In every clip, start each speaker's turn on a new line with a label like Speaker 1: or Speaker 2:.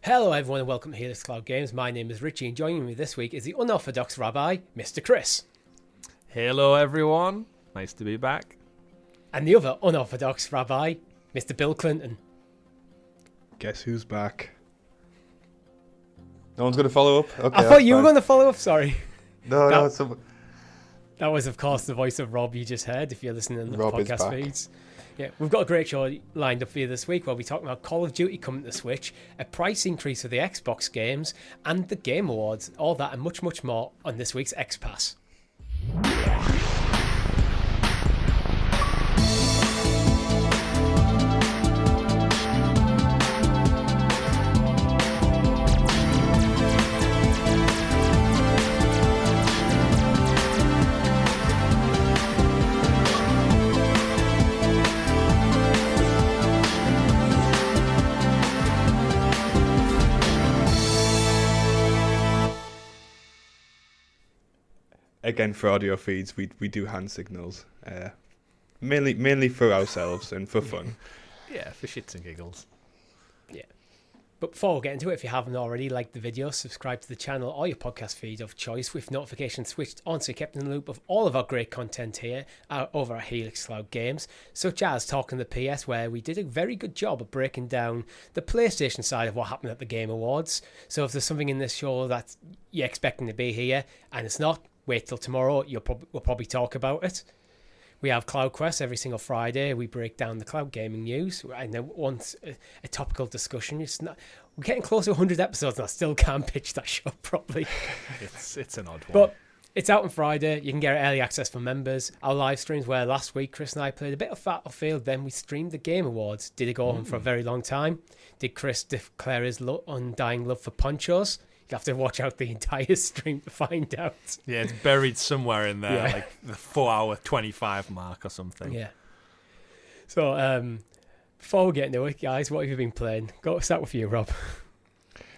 Speaker 1: Hello everyone and welcome to Helix Cloud Games. My name is Richie and joining me this week is the unorthodox rabbi, Mr. Chris.
Speaker 2: Hello everyone, nice to be back.
Speaker 1: And the other unorthodox rabbi, Mr. Bill Clinton.
Speaker 3: Guess who's back? No one's going to follow up? Okay,
Speaker 1: I thought you were going to follow up, sorry.
Speaker 3: No.
Speaker 1: That was of course the voice of Rob you just heard if you're listening to the
Speaker 3: Rob
Speaker 1: podcast feeds. Yeah, we've got a great show lined up for you this week. We'll be talking about Call of Duty coming to the Switch, a price increase for the Xbox games, and the Game Awards. All that and much, much more on this week's XPass.
Speaker 3: Again, for audio feeds, we do hand signals. Mainly for ourselves and for fun.
Speaker 2: Yeah, for shits and giggles.
Speaker 1: Yeah. But before we get into it, if you haven't already, like the video, subscribe to the channel or your podcast feed of choice with notifications switched on so you're kept in the loop of all of our great content here over at Helix Cloud Games, such as Talking the PS, where we did a very good job of breaking down the PlayStation side of what happened at the Game Awards. So if there's something in this show that you're expecting to be here and it's not, wait till tomorrow, we'll probably talk about it. We have CloudQuest every single Friday. We break down the cloud gaming news. I know once a topical discussion. We're getting close to 100 episodes and I still can't pitch that show properly.
Speaker 2: It's an odd one.
Speaker 1: But it's out on Friday. You can get early access for members. Our live streams where last week Chris and I played a bit of Battlefield. Then we streamed the Game Awards. Did it go on for a very long time? Did Chris declare his undying love for ponchos? You have to watch out the entire stream to find out.
Speaker 2: Yeah, it's buried somewhere in there, like the 4-hour 25 mark or something.
Speaker 1: Yeah. So, before we get into it, guys, what have you been playing? Start with you, Rob.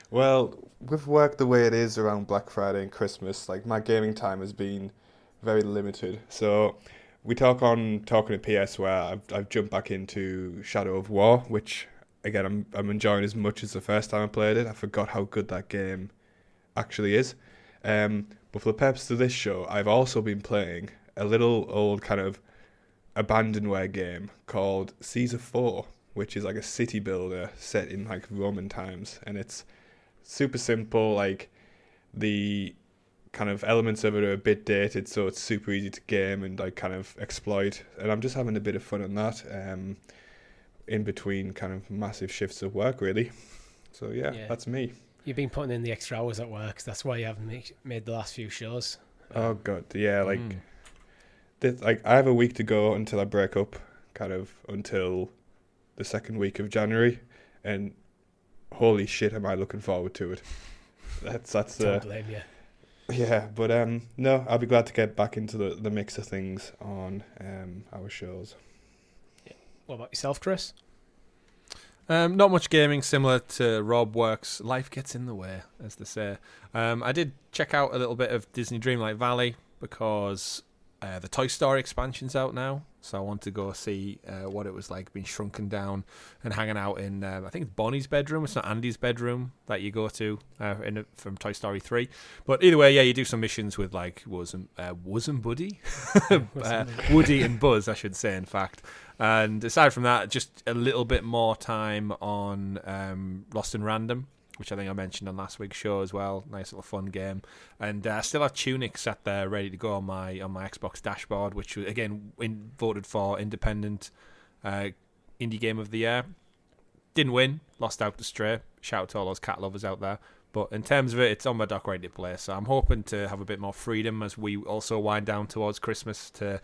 Speaker 3: Well, with work the way it is around Black Friday and Christmas, like my gaming time has been very limited. So we talking to PS where I've jumped back into Shadow of War, which again I'm enjoying as much as the first time I played it. I forgot how good that game actually is. But for the purpose of this show, I've also been playing a little old kind of abandonware game called Caesar 4, which is like a city builder set in like Roman times, and it's super simple. Like the kind of elements of it are a bit dated, so it's super easy to game and like kind of exploit, and I'm just having a bit of fun on that in between kind of massive shifts of work, really. So yeah, that's me.
Speaker 1: You've been putting in the extra hours at work. That's why you haven't made the last few shows.
Speaker 3: Oh god, yeah. Like I have a week to go until I break up, kind of until the second week of January, and holy shit, am I looking forward to it. That's
Speaker 1: Don't blame you.
Speaker 3: Yeah, but no, I'll be glad to get back into the mix of things on our shows.
Speaker 1: Yeah. What about yourself, Chris?
Speaker 2: Not much gaming, similar to Rob. Works. Life gets in the way, as they say. I did check out a little bit of Disney Dreamlight Valley because the Toy Story expansion's out now. So I want to go see what it was like being shrunken down and hanging out in, I think it's Bonnie's bedroom. It's not Andy's bedroom that you go to from Toy Story 3. But either way, yeah, you do some missions with like Woody? Woody and Buzz, I should say, in fact. And aside from that, just a little bit more time on Lost in Random, which I think I mentioned on last week's show as well. Nice little fun game. And I still have Tunic sat there ready to go on my Xbox dashboard, which was, again, voted for Independent Indie Game of the Year. Didn't win. Lost out to Stray. Shout out to all those cat lovers out there. But in terms of it, it's on my dock ready to play. So I'm hoping to have a bit more freedom as we also wind down towards Christmas to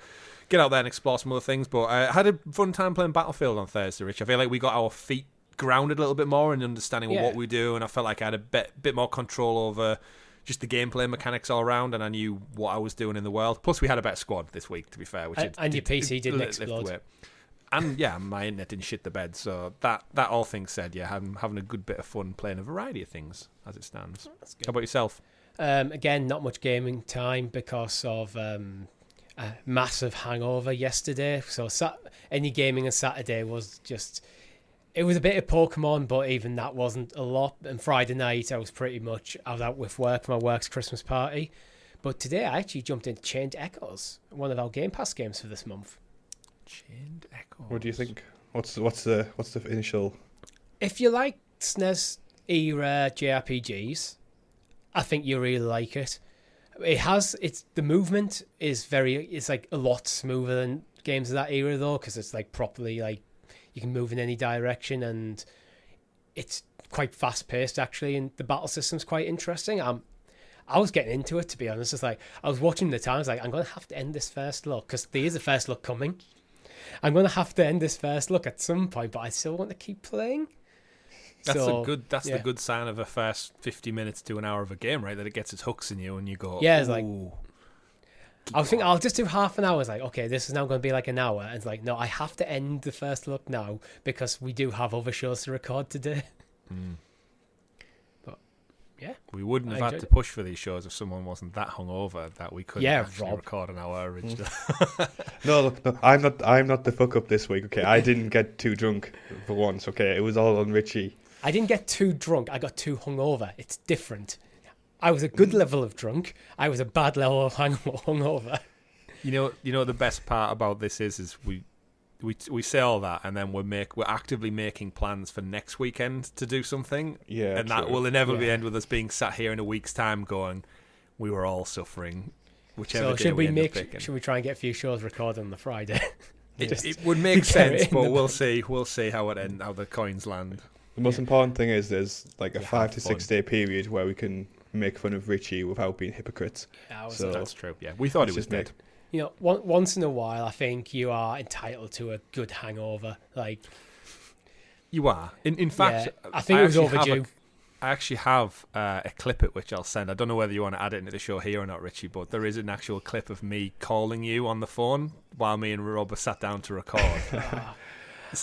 Speaker 2: get out there and explore some other things. But I had a fun time playing Battlefield on Thursday, Rich. I feel like we got our feet grounded a little bit more in understanding what we do, and I felt like I had a bit more control over just the gameplay mechanics all around, and I knew what I was doing in the world. Plus, we had a better squad this week, to be fair. Which
Speaker 1: and your PC didn't explode.
Speaker 2: And yeah, my internet didn't shit the bed. So that all things said, yeah, I'm having a good bit of fun playing a variety of things as it stands. That's good. How about yourself?
Speaker 1: Again, not much gaming time because of a massive hangover yesterday. So any gaming on Saturday was just It was a bit of Pokemon, but even that wasn't a lot. And Friday night, I was out with work for my work's Christmas party. But today, I actually jumped into Chained Echoes, one of our Game Pass games for this month.
Speaker 2: Chained Echoes.
Speaker 3: What do you think? What's the initial?
Speaker 1: If you like SNES era JRPGs, I think you really like it. The movement is it's like a lot smoother than games of that era though, because it's like properly like you can move in any direction, and it's quite fast paced actually, and the battle system's quite interesting. I was getting into it, to be honest. It's like I was watching the time. I was like, I'm going to have to end this first look because there is a first look coming. I'm going to have to end this first look at some point, but I still want to keep playing.
Speaker 2: That's the good sign of a first 50 minutes to an hour of a game, right? That it gets its hooks in you, and you go,
Speaker 1: yeah. It's like I was thinking I'll just do half an hour. It's like, okay, this is now going to be like an hour, and it's like, no, I have to end the first look now because we do have other shows to record today. But yeah,
Speaker 2: we wouldn't have had to push for these shows if someone wasn't that hungover that we couldn't actually record an hour originally.
Speaker 3: No, I'm not the fuck up this week. Okay, I didn't get too drunk for once. Okay, it was all on Richie.
Speaker 1: I didn't get too drunk. I got too hungover. It's different. I was a good level of drunk. I was a bad level of hungover.
Speaker 2: You know the best part about this is we say all that, and then we're actively making plans for next weekend to do something.
Speaker 3: Yeah,
Speaker 2: and that will inevitably end with us being sat here in a week's time going, we were all suffering. Whichever day we end up picking.
Speaker 1: Should we try and get a few shows recorded on the Friday?
Speaker 2: It would make sense, but we'll see. We'll see how the coins land.
Speaker 3: The most important thing is there's like a 5 to 6 day period where we can make fun of Richie without being hypocrites.
Speaker 1: Yeah,
Speaker 2: that's true. Yeah, we thought it was dead.
Speaker 1: You know, once in a while, I think you are entitled to a good hangover. Like
Speaker 2: you are. In fact,
Speaker 1: I think it was overdue.
Speaker 2: I actually have a clip at which I'll send. I don't know whether you want to add it into the show here or not, Richie, but there is an actual clip of me calling you on the phone while me and Rob are sat down to record.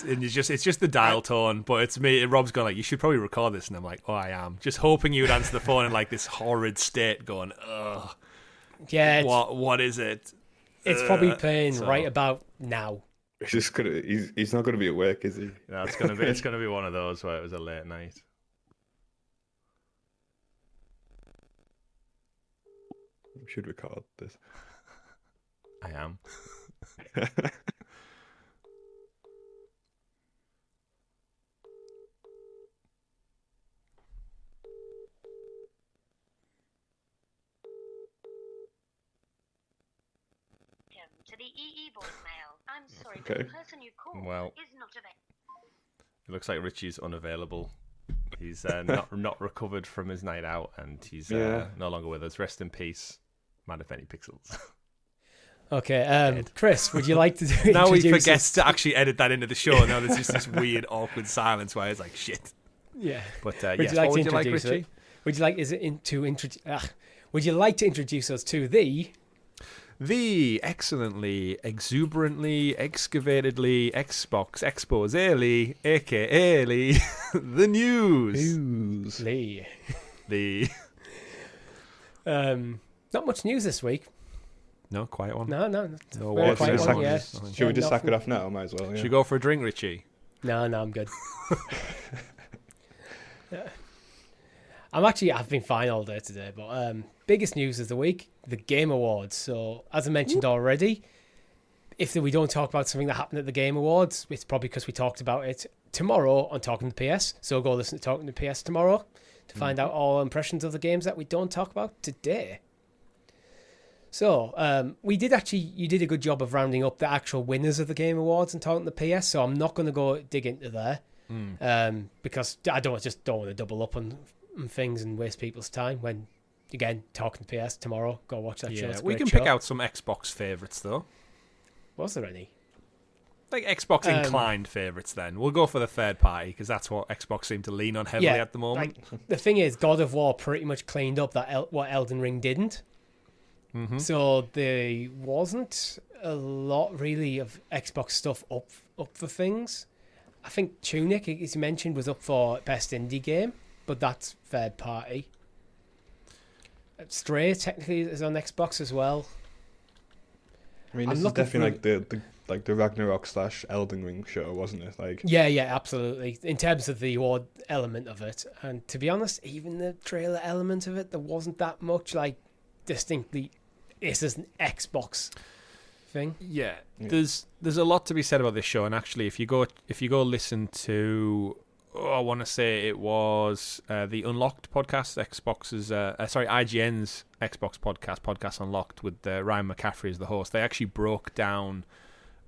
Speaker 2: And it's just the dial tone, but it's me. Rob's going like, you should probably record this, and I'm like, oh, I am. Just hoping you would answer the phone in like this horrid state, going, ugh.
Speaker 1: Yeah.
Speaker 2: What is it?
Speaker 1: It's probably playing right about now.
Speaker 3: He's not gonna be at work, is he?
Speaker 2: No, it's gonna be one of those where it was a late night.
Speaker 3: We should record this.
Speaker 2: I am.
Speaker 4: To the EE voicemail. I'm sorry,
Speaker 3: okay.
Speaker 4: but the person you called is not available.
Speaker 2: It looks like Richie's unavailable. He's not recovered from his night out, and he's no longer with us. Rest in peace, Man of Many Pixels.
Speaker 1: Okay, Chris, would you like to
Speaker 2: now he forgets to actually edit that into the show. Now there's just this weird, awkward silence where it's like, shit.
Speaker 1: Yeah.
Speaker 2: But yes, what would you like, Richie?
Speaker 1: Would you like to introduce us to
Speaker 2: the excellently, exuberantly, excavatedly, Xbox exposé-ly, aka the news.
Speaker 1: Lee. Not much news this week.
Speaker 2: No, quiet one.
Speaker 1: No.
Speaker 3: Quiet one,
Speaker 1: yeah.
Speaker 3: Should we just sack it off now? Might as well. Yeah.
Speaker 2: Should we go for a drink, Richie?
Speaker 1: No, I'm good. I've been fine all day today, but biggest news of the week, the Game Awards. So, as I mentioned already, if we don't talk about something that happened at the Game Awards, it's probably because we talked about it tomorrow on Talking to PS. So go listen to Talking to PS tomorrow to find out all impressions of the games that we don't talk about today. So, you did a good job of rounding up the actual winners of the Game Awards and Talking to PS, so I'm not going to go dig into there because I don't want to double up on things and waste people's time when, again, Talking to PS tomorrow. Go watch that show.
Speaker 2: We can pick out some Xbox favourites, though.
Speaker 1: Was there any?
Speaker 2: Like Xbox inclined favourites, then. We'll go for the third party, because that's what Xbox seem to lean on heavily at the moment.
Speaker 1: Like, the thing is, God of War pretty much cleaned up what Elden Ring didn't. Mm-hmm. So there wasn't a lot, really, of Xbox stuff up for things. I think Tunic, as you mentioned, was up for Best Indie Game, but that's third party. Stray technically is on Xbox as well.
Speaker 3: I mean, this is definitely like like the Ragnarok / Elden Ring show, wasn't it? Like,
Speaker 1: Yeah, absolutely. In terms of the award element of it, and to be honest, even the trailer element of it, there wasn't that much like distinctly. This is an Xbox thing.
Speaker 2: Yeah, there's a lot to be said about this show, and actually, if you go listen to, I want to say it was the Unlocked podcast, IGN's Xbox podcast Unlocked, with Ryan McCaffrey as the host. They actually broke down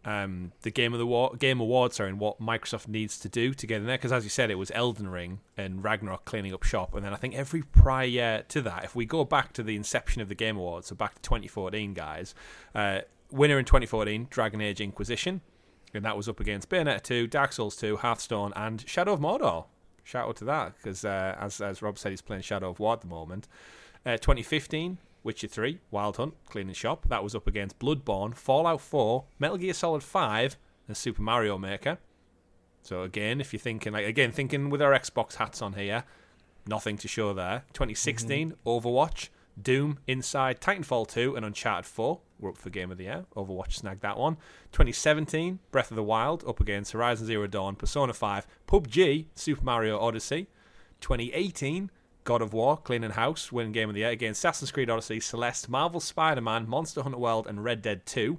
Speaker 2: the Game Awards, and what Microsoft needs to do to get in there. Because as you said, it was Elden Ring and Ragnarok cleaning up shop, and then I think every prior year to that, if we go back to the inception of the Game Awards, so back to 2014, guys, winner in 2014, Dragon Age Inquisition, and that was up against Bayonetta 2, Dark Souls 2, Hearthstone, and Shadow of Mordor. Shout out to that, because as Rob said, he's playing Shadow of War at the moment. 2015, Witcher 3, Wild Hunt, cleaning shop. That was up against Bloodborne, Fallout 4, Metal Gear Solid 5, and Super Mario Maker. So again, if you're thinking thinking with our Xbox hats on here, nothing to show there. 2016, Overwatch, Doom, Inside, Titanfall 2, and Uncharted 4 were up for Game of the Year. Overwatch snagged that one. 2017, Breath of the Wild, up against Horizon Zero Dawn, Persona 5, PUBG, Super Mario Odyssey. 2018, God of War, cleaning house, winning Game of the Year against Assassin's Creed Odyssey, Celeste, Marvel Spider-Man, Monster Hunter World, and Red Dead 2.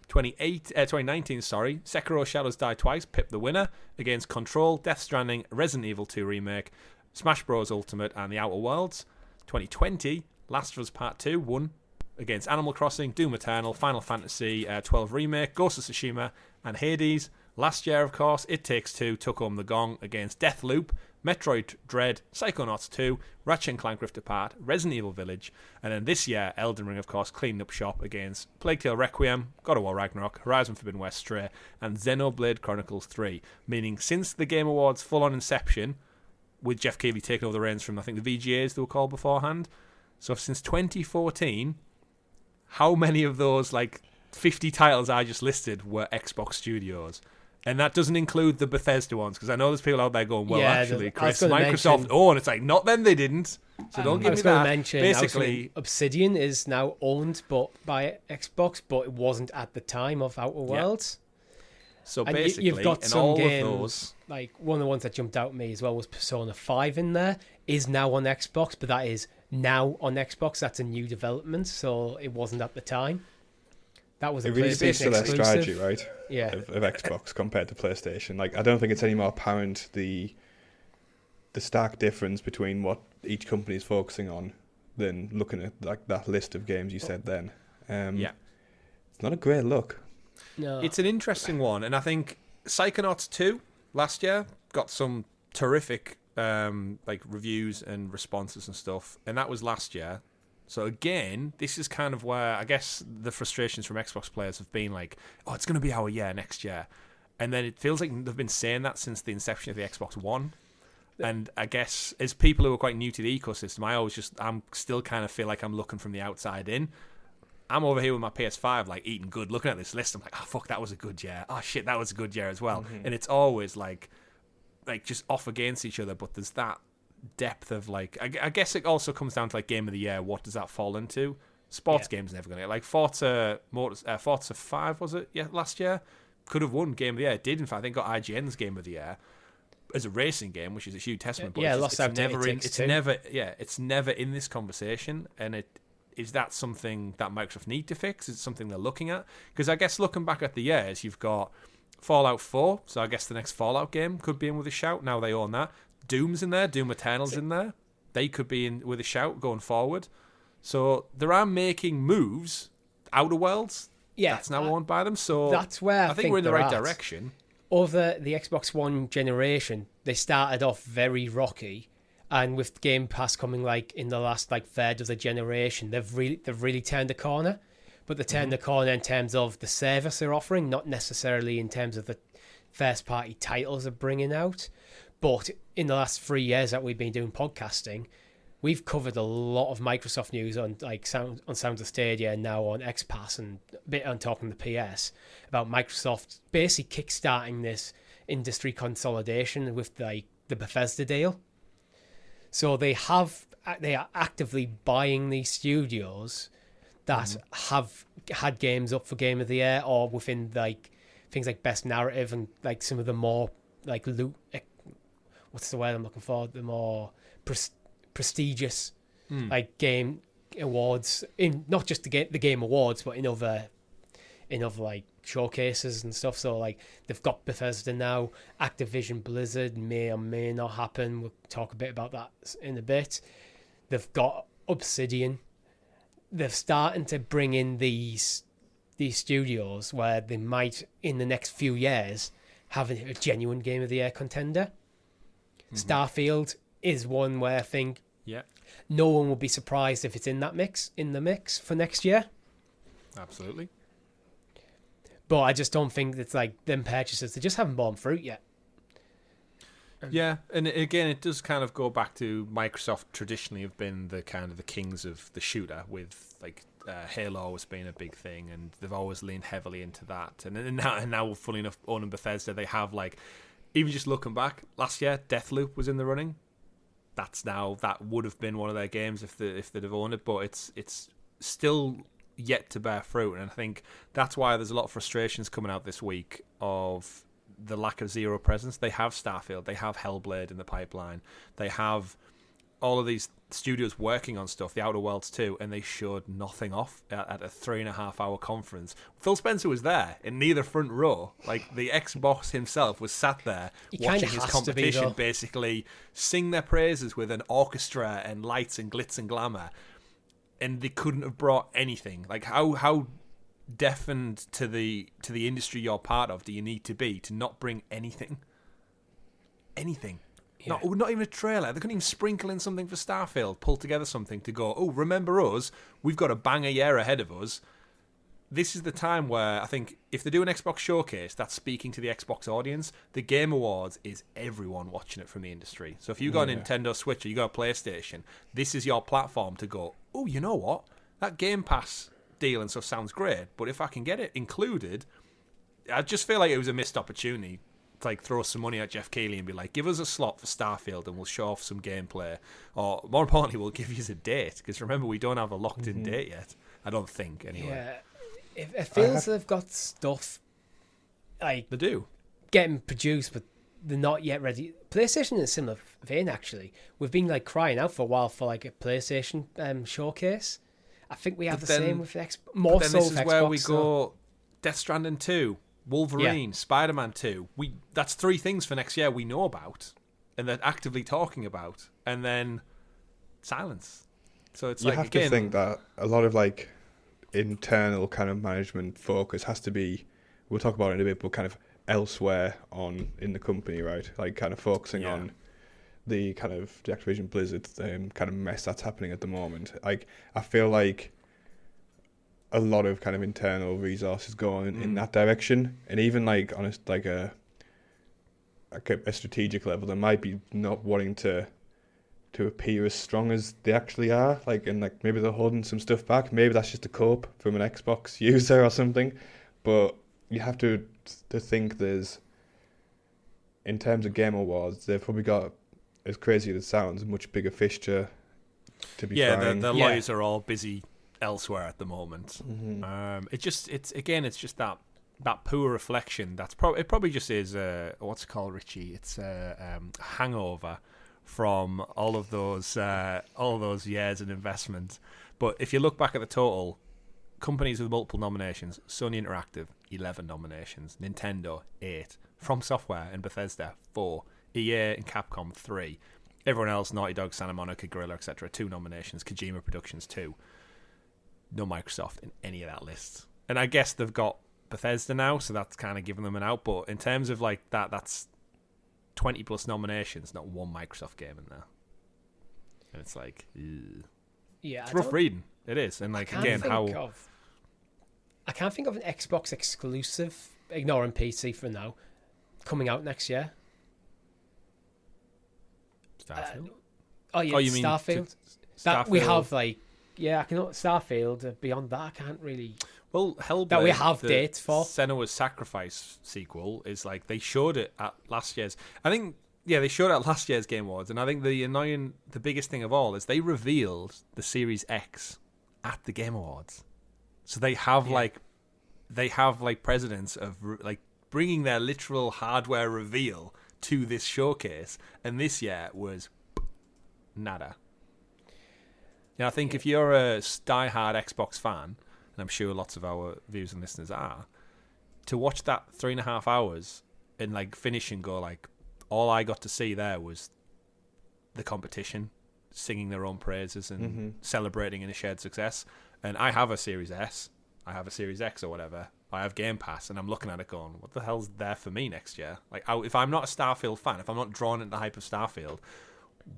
Speaker 2: 2019, Sekiro Shadows Die Twice, Pip the winner, against Control, Death Stranding, Resident Evil 2 Remake, Smash Bros. Ultimate, and The Outer Worlds. 2020, Last of Us Part 2 won against Animal Crossing, Doom Eternal, Final Fantasy 12 Remake, Ghost of Tsushima, and Hades. Last year, of course, It Takes Two took home the gong against Deathloop, Metroid Dread, Psychonauts 2, Ratchet & Clank Rift Apart, Resident Evil Village, and then this year, Elden Ring, of course, cleaned up shop against Plague Tale Requiem, God of War Ragnarok, Horizon Forbidden West Stray, and Xenoblade Chronicles 3, meaning since the Game Awards full-on inception, with Jeff Keighley taking over the reins from, I think, the VGAs they were called beforehand, so since 2014, how many of those, 50 titles I just listed were Xbox Studios? And that doesn't include the Bethesda ones, because I know there's people out there going, well, actually, Chris, Microsoft, and it's like, not then they didn't. So don't give me that. Basically,
Speaker 1: Obsidian is now owned by Xbox, but it wasn't at the time of Outer Worlds.
Speaker 2: So
Speaker 1: and
Speaker 2: basically,
Speaker 1: you've got some
Speaker 2: all
Speaker 1: games,
Speaker 2: of those,
Speaker 1: like one of the ones that jumped out at me as well was Persona 5 in there, is now on Xbox, but that is now on Xbox. That's a new development, so it wasn't at the time. That was a
Speaker 3: really speaks to their strategy, right?
Speaker 1: Yeah,
Speaker 3: of Xbox compared to PlayStation. I don't think it's any more apparent the stark difference between what each company is focusing on than looking at that list of games you said then. It's not a great look.
Speaker 1: No,
Speaker 2: it's an interesting one, and I think Psychonauts 2 last year got some terrific reviews and responses and stuff, and that was last year. So again, this is kind of where I guess the frustrations from Xbox players have been like, oh, it's going to be our year next year. And then it feels like they've been saying that since the inception of the Xbox One. And I guess as people who are quite new to the ecosystem, I'm still kind of feel like I'm looking from the outside in. I'm over here with my PS5, eating good, looking at this list. I'm like, oh, fuck, that was a good year. Oh, shit, that was a good year as well. Mm-hmm. And it's always like just off against each other, but there's that depth of I guess it also comes down to Game of the Year. What does that fall into? Sports games never going to get Forza 5 was it? Yeah, last year could have won Game of the Year. It did in fact. I think got IGN's Game of the Year as a racing game, which is a huge testament. But it's never in this conversation. And is that something that Microsoft need to fix? Is it something they're looking at? Because I guess looking back at the years, you've got Fallout 4, so I guess the next Fallout game could be in with a shout. Now they own that. Doom's in there, Doom Eternal's in there. They could be in with a shout going forward. So there are making moves. Outer Worlds, that's now owned by them. So
Speaker 1: that's where I think
Speaker 2: we're in the right direction.
Speaker 1: Over the Xbox One generation, they started off very rocky, and with Game Pass coming in the last third of the generation, they've really turned the corner. But they turned the corner in terms of the service they're offering, not necessarily in terms of the first party titles they're bringing out. But in the last 3 years that we've been doing podcasting, we've covered a lot of Microsoft news on Sounds of Stadia and now on XPass and a bit on Talking the PS about Microsoft basically kickstarting this industry consolidation with the Bethesda deal. So they are actively buying these studios that have had games up for Game of the Year, or within like things like Best Narrative and like some of the more like what's the word I'm looking for? The more prestigious like game awards, in not just the game awards, but in other like showcases and stuff. So like they've got Bethesda now, Activision Blizzard may or may not happen. We'll talk a bit about that in a bit. They've got Obsidian. They're starting to bring in these studios where they might in the next few years have a genuine Game of the Year contender. Starfield is one where I think no one will be surprised if it's in the mix for next year.
Speaker 2: Absolutely.
Speaker 1: But I just don't think it's like them purchases, they just haven't borne fruit yet.
Speaker 2: Yeah, and again, it does kind of go back to Microsoft traditionally have been the kind of the kings of the shooter, with like Halo has been a big thing, and they've always leaned heavily into that. And now, funny enough, owning Bethesda, they have like, even just looking back, last year, Deathloop was in the running. That would have been one of their games if they'd have owned it, but it's still yet to bear fruit, and I think that's why there's a lot of frustrations coming out this week of the lack of zero presence. They have Starfield, they have Hellblade in the pipeline, they have all of these studios working on stuff, the Outer Worlds too, and they showed nothing off at a 3.5-hour conference. Phil Spencer was there in neither front row. Like, the ex-boss himself was sat there watching his competition basically sing their praises with an orchestra and lights and glitz and glamour, and they couldn't have brought anything. Like, how deafened to the industry you're part of do you need to be to not bring anything? Yeah. Not even a trailer. They couldn't even sprinkle in something for Starfield, pull together something to go, oh, remember us, we've got a banger year ahead of us. This is the time where I think if they do an Xbox showcase that's speaking to the Xbox audience, the Game Awards is everyone watching it from the industry. So if you got a Nintendo Switch or you got a PlayStation, this is your platform to go, oh, you know what? That Game Pass deal and stuff sounds great, but if I can get it included, I just feel like it was a missed opportunity to like throw some money at Jeff Keighley and be like, give us a slot for Starfield and we'll show off some gameplay, or more importantly, we'll give you a date, because remember, we don't have a locked in date yet. I don't think, anyway.
Speaker 1: Yeah, it feels they've got stuff like
Speaker 2: they do
Speaker 1: getting produced, but they're not yet ready. PlayStation in a similar vein, actually. We've been like crying out for a while for like a PlayStation showcase. I think we have same with Xbox. More so with Xbox. This is where we go.
Speaker 2: Death Stranding 2, Wolverine, Spider-Man 2. That's 3 things for next year we know about, and they're actively talking about, and then silence. So it's
Speaker 3: you have to think that a lot of like internal kind of management focus has to be. We'll talk about it in a bit, but kind of elsewhere in the company, right? Like kind of focusing on the kind of the Activision Blizzard kind of mess that's happening at the moment. Like, I feel like a lot of kind of internal resources going in that direction, and even like on a strategic level, they might be not wanting to appear as strong as they actually are. Like, and like maybe they're holding some stuff back. Maybe that's just a cope from an Xbox user or something. But you have to think there's, in terms of Game Awards, they've probably got, as crazy as it sounds, a much bigger fish to be frying.
Speaker 2: The lawyers are all busy elsewhere at the moment. It's just that poor reflection. It probably just is what's it called, Richie? It's a hangover from all of those years of investment. But if you look back at the total, companies with multiple nominations: Sony Interactive 11 nominations, Nintendo 8, From Software and Bethesda 4, EA and Capcom 3. Everyone else, Naughty Dog, Santa Monica, Guerrilla, etc., 2 nominations. Kojima Productions 2. No Microsoft in any of that list. And I guess they've got Bethesda now, so that's kind of giving them an out. But in terms of like that's 20 plus nominations, not one Microsoft game in there. And it's like, ew.
Speaker 1: Yeah,
Speaker 2: it's rough reading. It is. And like, again,
Speaker 1: I can't think of an Xbox exclusive, ignoring PC for now, coming out next year.
Speaker 2: Starfield?
Speaker 1: You mean Starfield? That we have like, I can Starfield. Beyond that, I can't really.
Speaker 2: Well, Hellblade,
Speaker 1: that we have dates for.
Speaker 2: Senua's Sacrifice sequel is like, they showed it at last year's. I think, they showed it at last year's Game Awards, and I think the biggest thing of all is they revealed the Series X at the Game Awards. So they have like precedents of like bringing their literal hardware reveal to this showcase, and this year was nada. You know, I think if you're a diehard Xbox fan, and I'm sure lots of our viewers and listeners are, to watch that 3.5 hours and like finish and go like, all I got to see there was the competition singing their own praises and celebrating in a shared success. And I have a Series S, I have a Series X or whatever, I have Game Pass, and I'm looking at it going, what the hell's there for me next year? Like, if I'm not a Starfield fan, if I'm not drawn into the hype of Starfield,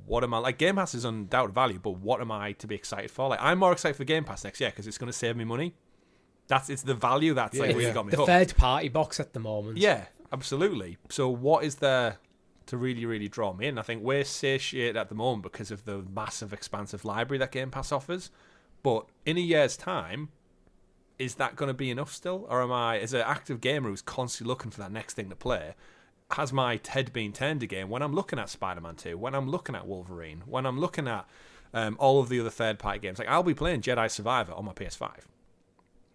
Speaker 2: what am I like? Game Pass is undoubted value, but what am I to be excited for? Like, I'm more excited for Game Pass next year because it's going to save me money. It's the value that's like really got me hooked.
Speaker 1: The third party box at the moment.
Speaker 2: Yeah, absolutely. So what is there to really, really draw me in? I think we're satiated at the moment because of the massive, expansive library that Game Pass offers. But in a year's time, is that going to be enough still? Or am I, as an active gamer who's constantly looking for that next thing to play, has my head been turned again when I'm looking at Spider-Man 2, when I'm looking at Wolverine, when I'm looking at all of the other third-party games? Like, I'll be playing Jedi Survivor on my PS5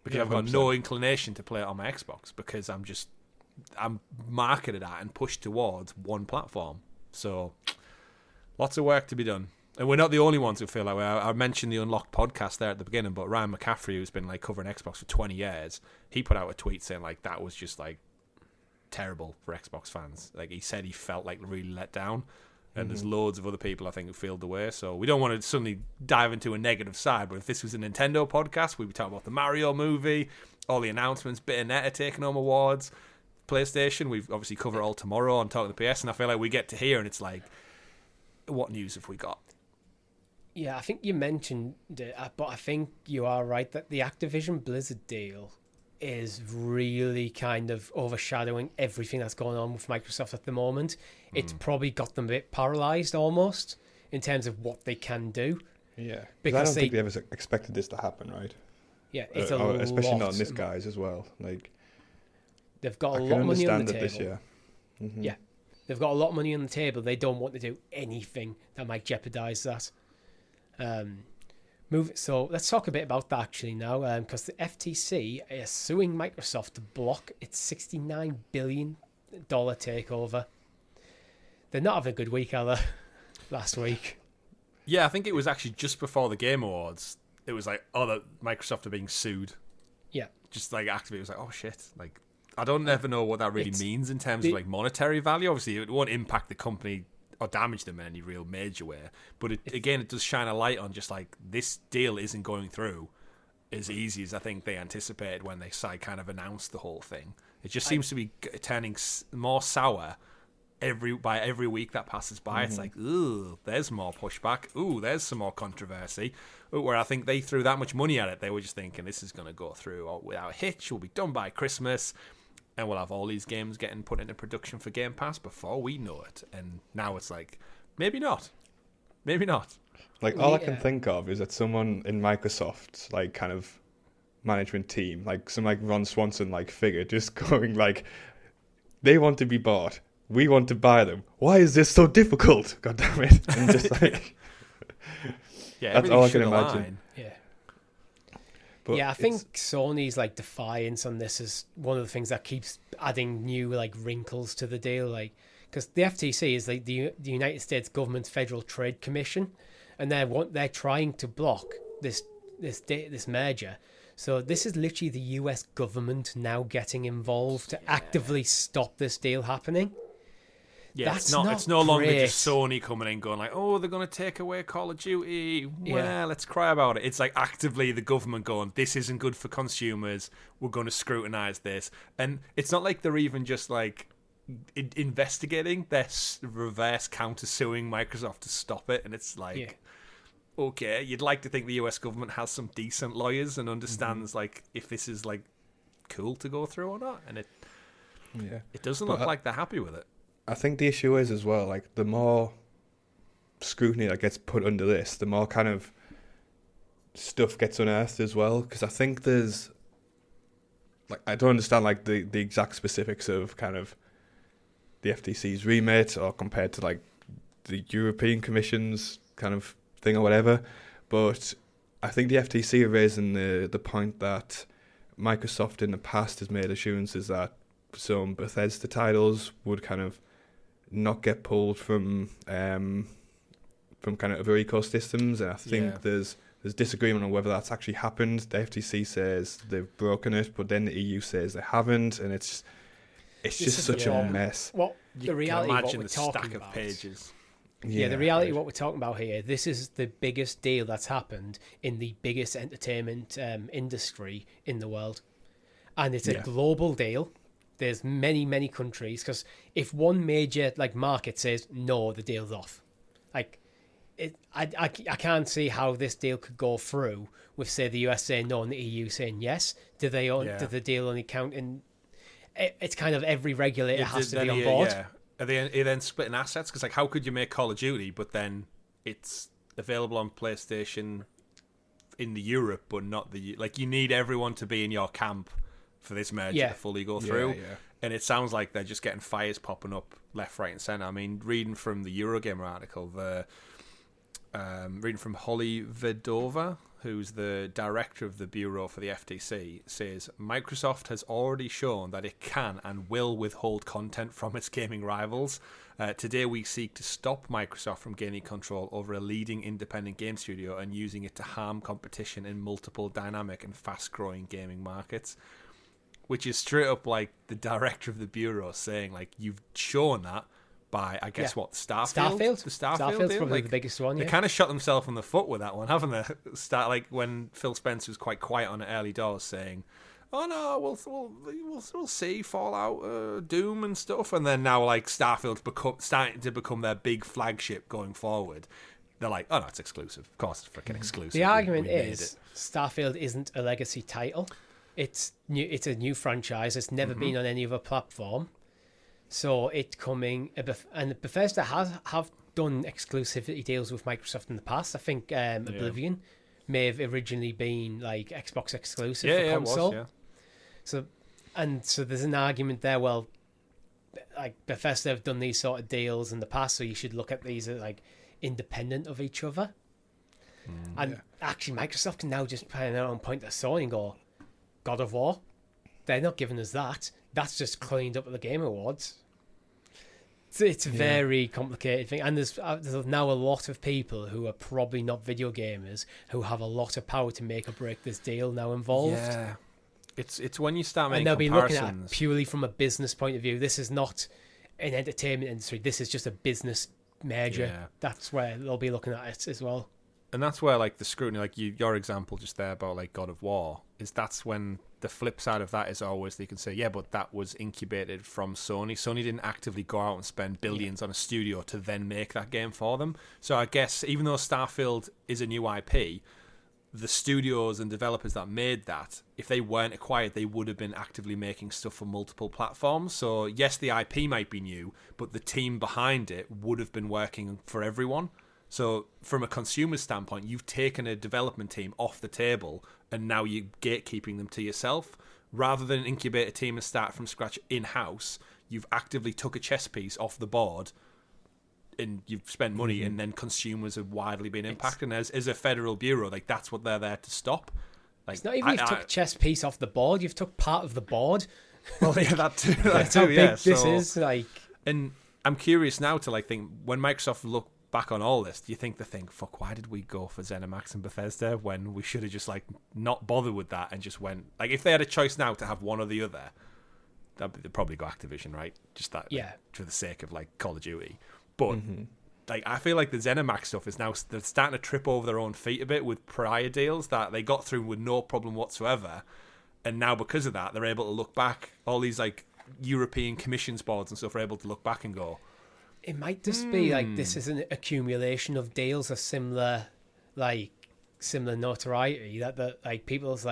Speaker 2: because I've got 100%. No inclination to play it on my Xbox because I'm marketed at and pushed towards one platform. So, lots of work to be done. And we're not the only ones who feel that way. I mentioned the Unlocked podcast there at the beginning, but Ryan McCaffrey, who's been like covering Xbox for 20 years, he put out a tweet saying like that was just like terrible for Xbox fans. Like, he said he felt like really let down, and there's loads of other people I think who feel the way. So we don't want to suddenly dive into a negative side, but if this was a Nintendo podcast, we'd be talking about the Mario movie, all the announcements, Bayonetta taking home awards, PlayStation. We've obviously covered it all tomorrow on Talking the PS, and I feel like we get to here and it's like, what news have we got?
Speaker 1: Yeah, I think you mentioned it, but I think you are right that the Activision Blizzard deal is really kind of overshadowing everything that's going on with Microsoft at the moment. It's probably got them a bit paralyzed almost in terms of what they can do.
Speaker 3: Yeah, because I don't think they ever expected this to happen, right?
Speaker 1: Yeah, it's
Speaker 3: especially not in this guise as well. Like,
Speaker 1: they've got a lot of money on the table.
Speaker 3: This year.
Speaker 1: Yeah, they've got a lot of money on the table. They don't want to do anything that might jeopardize that. So let's talk a bit about that actually now, because the FTC is suing Microsoft to block its $69 billion takeover. They're not having a good week, are they? Last week.
Speaker 2: Yeah, I think it was actually just before the Game Awards. It was like, that Microsoft are being sued.
Speaker 1: Yeah.
Speaker 2: Just like actively, it was like, oh shit. Like, I don't ever know what that really means in terms of like monetary value. Obviously, it won't impact the company or damage them in any real major way. But it does shine a light on just like this deal isn't going through as easy as I think they anticipated when they kind of announced the whole thing. It just seems to be turning more sour every week that passes by. It's like, ooh, there's more pushback. Ooh, there's some more controversy. Where I think they threw that much money at it, they were just thinking this is going to go through without a hitch. We'll be done by Christmas. And we'll have all these games getting put into production for Game Pass before we know it. And now it's like, maybe not. Maybe not.
Speaker 3: Like, all I can think of is that someone in Microsoft's, like, kind of management team, like, some, like, Ron Swanson, like, figure, just going, like, they want to be bought. We want to buy them. Why is this so difficult? God damn it. And just, like...
Speaker 2: yeah,
Speaker 3: that's all I can imagine.
Speaker 2: Align.
Speaker 1: Yeah.
Speaker 3: But
Speaker 1: I think Sony's like defiance on this is one of the things that keeps adding new like wrinkles to the deal. Like, because the FTC is like the United States government's Federal Trade Commission, and they're trying to block this merger. So this is literally the US government now getting involved to actively stop this deal happening.
Speaker 2: Yeah, it's no longer just Sony coming in going like, oh, they're going to take away Call of Duty. Well, let's cry about it. It's like actively the government going, this isn't good for consumers. We're going to scrutinize this. And it's not like they're even just like investigating. They're reverse counter-suing Microsoft to stop it. And it's like, okay, you'd like to think the US government has some decent lawyers and understands like if this is like cool to go through or not. And it doesn't look like they're happy with it.
Speaker 3: I think the issue is as well, like, the more scrutiny that gets put under this, the more kind of stuff gets unearthed as well. Because I think there's, like, I don't understand, like, the exact specifics of kind of the FTC's remit or compared to, like, the European Commission's kind of thing or whatever. But I think the FTC are raising the point that Microsoft in the past has made assurances that some Bethesda titles would kind of not get pulled from kind of other ecosystems, and I think there's disagreement on whether that's actually happened. The FTC says they've broken it, but then the EU says they haven't, and it's just such a mess.
Speaker 1: Well, the reality of what we're
Speaker 2: the
Speaker 1: talking
Speaker 2: stack
Speaker 1: about.
Speaker 2: of pages.
Speaker 1: Yeah, the reality of what we're talking about here, this is the biggest deal that's happened in the biggest entertainment industry in the world. And it's a global deal. There's many, many countries, because if one major market says no, the deal's off. I can't see how this deal could go through with, say, the US saying no and the EU saying yes. Do the deal only count in? It's kind of every regulator has to be on board.
Speaker 2: Yeah. Are they then splitting assets? Because how could you make Call of Duty, but then it's available on PlayStation in the Europe, but not the you need everyone to be in your camp for this merger to fully go through.
Speaker 3: Yeah.
Speaker 2: And it sounds like they're just getting fires popping up left, right, and centre. I mean, reading from the Eurogamer article, reading from Holly Vedova, who's the director of the bureau for the FTC, says Microsoft has already shown that it can and will withhold content from its gaming rivals. Today we seek to stop Microsoft from gaining control over a leading independent game studio and using it to harm competition in multiple dynamic and fast-growing gaming markets. Which is straight up the director of the bureau saying, you've shown that by, I guess, what, Starfield? The
Speaker 1: Starfield's
Speaker 2: deal?
Speaker 1: probably the biggest one,
Speaker 2: They kind of shot themselves in the foot with that one, haven't they? When Phil Spencer was quite quiet on the early doors saying, oh no, we'll see Fallout, Doom and stuff, and then now Starfield's starting to become their big flagship going forward. They're like, oh no, it's exclusive. Of course, it's freaking exclusive.
Speaker 1: The argument is Starfield isn't a legacy title. It's new. It's a new franchise. It's never been on any other platform. So it's coming, and Bethesda have done exclusivity deals with Microsoft in the past. I think Oblivion may have originally been Xbox exclusive for console.
Speaker 2: It was,
Speaker 1: So there's an argument there. Well, Bethesda have done these sort of deals in the past, so you should look at these as independent of each other. Actually, Microsoft can now just put their own point to Sony and go, God of War, they're not giving us that. That's just cleaned up at the Game Awards. It's a very complicated thing, and there's now a lot of people who are probably not video gamers who have a lot of power to make or break this deal now involved.
Speaker 2: Yeah, it's when you start making
Speaker 1: and they'll be
Speaker 2: comparisons.
Speaker 1: looking at it purely from a business point of view. This is not an entertainment industry. This is just a business merger.
Speaker 2: Yeah.
Speaker 1: That's where they'll be looking at it as well.
Speaker 2: And that's where the scrutiny, your example just there about God of War, is that's when the flip side of that is always they can say, yeah, but that was incubated from Sony. Sony didn't actively go out and spend billions on a studio to then make that game for them. So I guess even though Starfield is a new IP, the studios and developers that made that, if they weren't acquired, they would have been actively making stuff for multiple platforms. So yes, the IP might be new, but the team behind it would have been working for everyone. So from a consumer standpoint, you've taken a development team off the table and now you're gatekeeping them to yourself. Rather than incubate a team and start from scratch in-house, you've actively took a chess piece off the board and you've spent money and then consumers have widely been impacted. And as a federal bureau, that's what they're there to stop.
Speaker 1: It's not even you've took a chess piece off the board, you've took part of the board.
Speaker 2: Well, yeah, that too.
Speaker 1: That's how big this is.
Speaker 2: And I'm curious now to think, when Microsoft look back on all this, do you think they think, fuck, why did we go for ZeniMax and Bethesda when we should have just not bothered with that and just went, if they had a choice now to have one or the other, they'd probably go Activision, right? Just that, for the sake of Call of Duty. But I feel like the ZeniMax stuff is now they're starting to trip over their own feet a bit with prior deals that they got through with no problem whatsoever, and now because of that they're able to look back. All these European commissions boards and stuff are able to look back and go,
Speaker 1: it might just be this is an accumulation of deals of similar notoriety that people's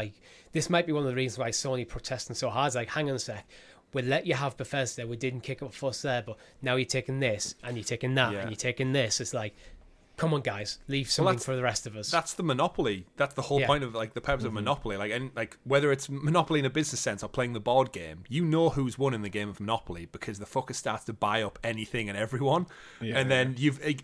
Speaker 1: this might be one of the reasons why Sony protesting so hard. It's hang on a sec, we'll let you have Bethesda, we didn't kick up a fuss there, but now you're taking this and you're taking that and you're taking this. It's Come on, guys, leave something for the rest of us.
Speaker 2: That's the monopoly. That's the whole point of like the purpose of monopoly. Like, and like whether it's monopoly in a business sense or playing the board game, you know who's won in the game of monopoly because the fucker starts to buy up anything and everyone, and then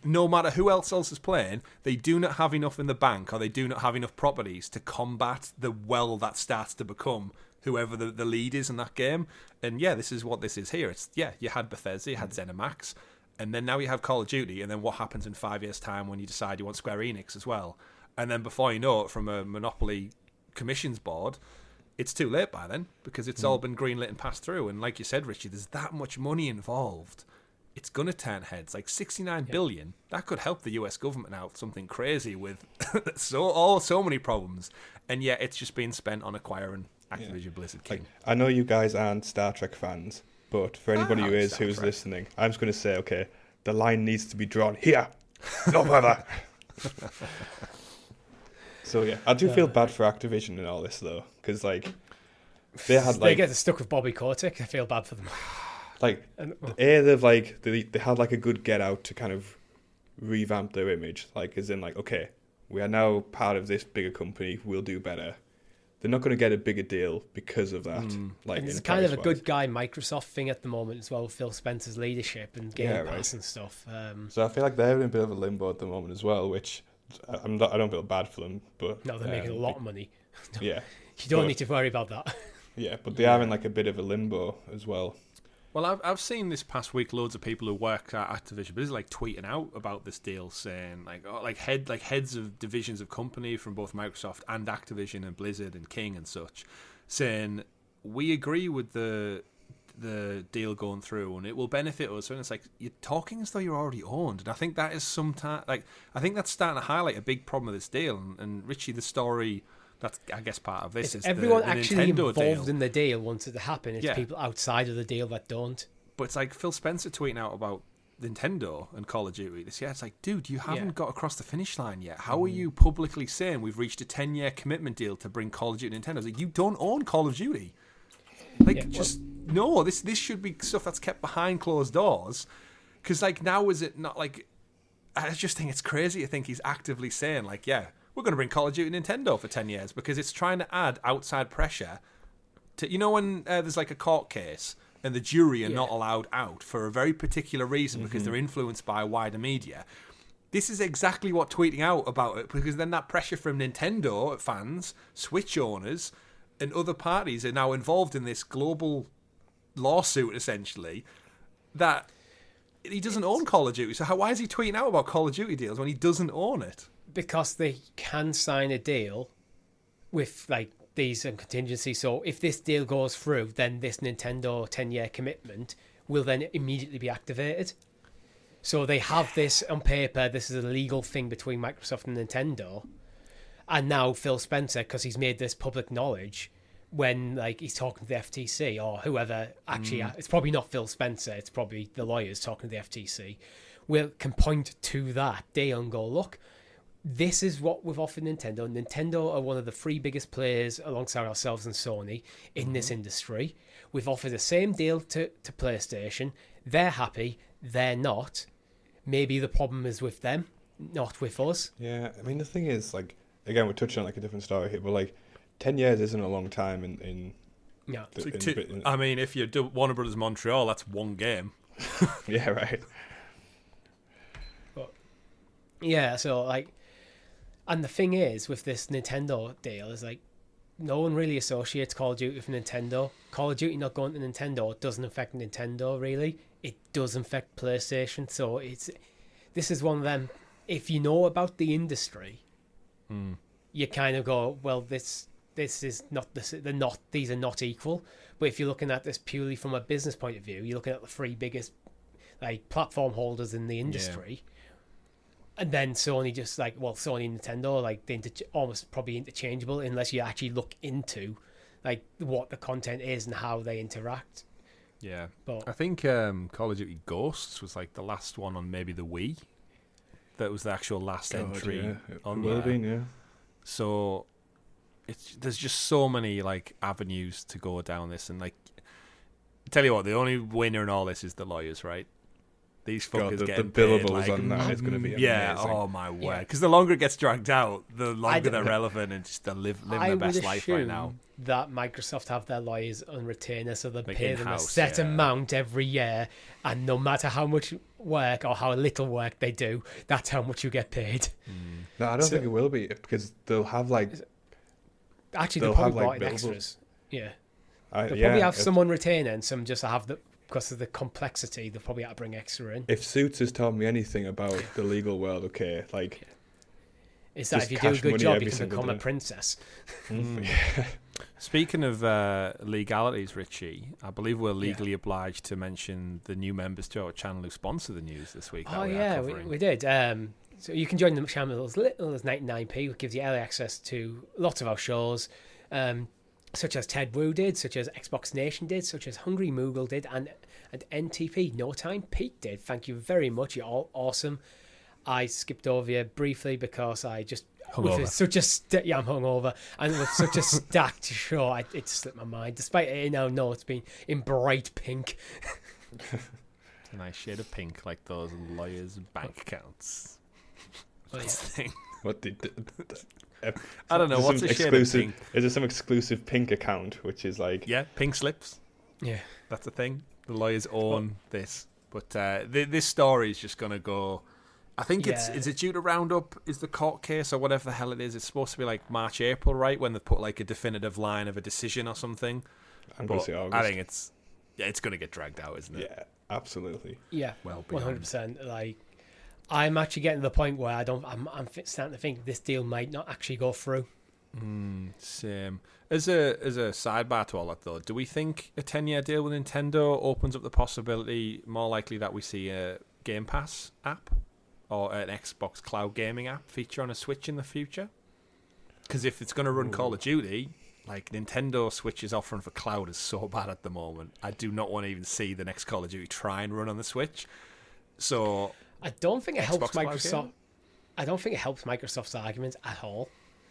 Speaker 2: no matter who else is playing, they do not have enough in the bank or they do not have enough properties to combat the well that starts to become whoever the lead is in that game. And this is what this is here. It's you had Bethesda, you had ZeniMax. And then now you have Call of Duty, and then what happens in 5 years' time when you decide you want Square Enix as well? And then before you know it, from a Monopoly Commissions board, it's too late by then because it's all been greenlit and passed through. And like you said, Richie, there's that much money involved. It's going to turn heads. Like 69 billion, that could help the US government out something crazy with so many problems. And yet it's just being spent on acquiring Activision Blizzard King.
Speaker 3: Like, I know you guys aren't Star Trek fans, but for anybody who's listening, I'm just going to say, okay, the line needs to be drawn here, no further. So I do feel bad for Activision and all this though, because like they
Speaker 1: get stuck with Bobby Kotick. I feel bad for them.
Speaker 3: Like they had like a good get out to kind of revamp their image, like as in like, okay, we are now part of this bigger company, we'll do better. They're not going to get a bigger deal because of that. Like,
Speaker 1: it's kind of a good guy Microsoft thing at the moment as well, Phil Spencer's leadership and Game Pass and stuff.
Speaker 3: So I feel like they're in a bit of a limbo at the moment as well, which I don't feel bad for them. But
Speaker 1: no, they're making a lot of money.
Speaker 3: Yeah,
Speaker 1: you don't need to worry about that.
Speaker 3: Yeah, but they are in like a bit of a limbo as well.
Speaker 2: Well, I've seen this past week loads of people who work at Activision Blizzard like tweeting out about this deal, saying like heads of divisions of company from both Microsoft and Activision and Blizzard and King and such, saying we agree with the deal going through and it will benefit us. And it's like you're talking as though you're already owned, and I think that is I think that's starting to highlight a big problem of this deal. And Richie, the story. That's, I guess, part of this. Is
Speaker 1: everyone
Speaker 2: the
Speaker 1: actually
Speaker 2: Nintendo
Speaker 1: involved
Speaker 2: deal.
Speaker 1: in the deal wants it to happen. It's people outside of the deal that don't.
Speaker 2: But it's like Phil Spencer tweeting out about Nintendo and Call of Duty this year. It's like, dude, you haven't got across the finish line yet. How are you publicly saying we've reached a 10-year commitment deal to bring Call of Duty to Nintendo? It's like, you don't own Call of Duty. Like, no, this should be stuff that's kept behind closed doors. Because, like, now is it not like... I just think it's crazy to think he's actively saying, like, we're going to bring Call of Duty to Nintendo for 10 years because it's trying to add outside pressure to, when there's like a court case and the jury are not allowed out for a very particular reason because they're influenced by wider media. This is exactly what tweeting out about it, because then that pressure from Nintendo fans, Switch owners, and other parties are now involved in this global lawsuit essentially that he doesn't own Call of Duty. So why is he tweeting out about Call of Duty deals when he doesn't own it?
Speaker 1: Because they can sign a deal with like these contingencies. So if this deal goes through, then this Nintendo 10-year commitment will then immediately be activated. So they have this on paper. This is a legal thing between Microsoft and Nintendo. And now Phil Spencer, because he's made this public knowledge, when like he's talking to the FTC or whoever, actually, it's probably not Phil Spencer. It's probably the lawyers talking to the FTC. Can point to that deal and go, look, this is what we've offered Nintendo. Nintendo are one of the three biggest players alongside ourselves and Sony in this industry. We've offered the same deal to PlayStation. They're happy. They're not. Maybe the problem is with them, not with us.
Speaker 3: Yeah, I mean, the thing is, like, again, we're touching on like a different story here, but like 10 years isn't a long time in
Speaker 2: I mean, if you do Warner Brothers Montreal, that's one game.
Speaker 3: Yeah, right.
Speaker 1: But, yeah, so like... And the thing is, with this Nintendo deal, is like, no one really associates Call of Duty with Nintendo. Call of Duty not going to Nintendo doesn't affect Nintendo, really. It does affect PlayStation. So this is one of them, if you know about the industry, you kind of go, well, this is not, these are not equal. But if you're looking at this purely from a business point of view, you're looking at the three biggest like platform holders in the industry. And then Sony just like, well, Sony and Nintendo, like they're almost probably interchangeable unless you actually look into like what the content is and how they interact.
Speaker 2: Yeah,
Speaker 1: but
Speaker 2: I think Call of Duty Ghosts was like the last one on maybe the Wii. That was the actual last entry on there. So there's just so many like avenues to go down this, and like tell you what, the only winner in all this is the lawyers, right? These
Speaker 3: God,
Speaker 2: fuckers
Speaker 3: the
Speaker 2: getting
Speaker 3: billables
Speaker 2: paid, like,
Speaker 3: on that is going to be
Speaker 2: yeah,
Speaker 3: amazing.
Speaker 2: oh my word. Because the longer it gets dragged out, the longer they're relevant and just they're living their best life right now.
Speaker 1: That Microsoft have their lawyers on retainer, so they
Speaker 2: Like
Speaker 1: pay them a
Speaker 2: in-house,
Speaker 1: set
Speaker 2: yeah.
Speaker 1: amount every year, and no matter how much work or how little work they do, that's how much you get paid.
Speaker 3: No, I don't think it will be, because they'll have like...
Speaker 1: Actually,
Speaker 3: They'll
Speaker 1: they'll probably
Speaker 3: have,
Speaker 1: bought
Speaker 3: like,
Speaker 1: in
Speaker 3: billables.
Speaker 1: extras. Yeah.
Speaker 3: I,
Speaker 1: They'll
Speaker 3: yeah,
Speaker 1: probably have
Speaker 3: if-
Speaker 1: someone retainer and some just have the... Because of the complexity, they'll probably have to bring extra in.
Speaker 3: If Suits has taught me anything about the legal world, okay, like...
Speaker 1: Is that
Speaker 3: just
Speaker 1: if you do a
Speaker 3: cash
Speaker 1: good
Speaker 3: money
Speaker 1: job,
Speaker 3: every
Speaker 1: you can
Speaker 3: single
Speaker 1: become a
Speaker 3: day.
Speaker 1: princess.
Speaker 2: Speaking of legalities, Richie, I believe we're legally obliged to mention the new members to our channel who sponsor the news this week.
Speaker 1: Oh,
Speaker 2: that
Speaker 1: yeah,
Speaker 2: we are covering.
Speaker 1: we did. So you can join the channel as little as 99p, which gives you early access to lots of our shows, such as Ted Wu did, such as Xbox Nation did, such as Hungry Moogle did, and NTP, No Time Pete did. Thank you very much. You're all awesome. I skipped over you briefly because I just... I'm hungover. And with such a stacked show, it slipped my mind. Despite it now, no, it's been in bright pink.
Speaker 2: A nice shade of pink, like those lawyers' bank accounts. That's the thing.
Speaker 3: What did...
Speaker 2: I don't know,
Speaker 3: Is there
Speaker 2: what's
Speaker 3: some
Speaker 2: a shade of pink?
Speaker 3: Is there some exclusive pink account, which is like...
Speaker 2: Yeah, pink slips.
Speaker 1: Yeah.
Speaker 2: That's the thing. The lawyers own this. But this story is just going to go... I think is it due to round up? Is the court case or whatever the hell it is? It's supposed to be like March, April, right? When they put like a definitive line of a decision or something.
Speaker 3: I'm going to say August.
Speaker 2: I think it's going to get dragged out, isn't it?
Speaker 3: Yeah, absolutely.
Speaker 1: Yeah,
Speaker 2: well,
Speaker 1: 100%. Like, I'm actually getting to the point where I'm starting to think this deal might not actually go through.
Speaker 2: Same. As a sidebar to all that, though, do we think a 10-year deal with Nintendo opens up the possibility more likely that we see a Game Pass app or an Xbox Cloud Gaming app feature on a Switch in the future? Because if it's going to run Call of Duty, like Nintendo Switch's offering for cloud is so bad at the moment. I do not want to even see the next Call of Duty try and run on the Switch. So
Speaker 1: I don't think it helps
Speaker 2: Xbox Cloud
Speaker 1: Microsoft.
Speaker 2: Gaming?
Speaker 1: I don't think it helps Microsoft's argument at all,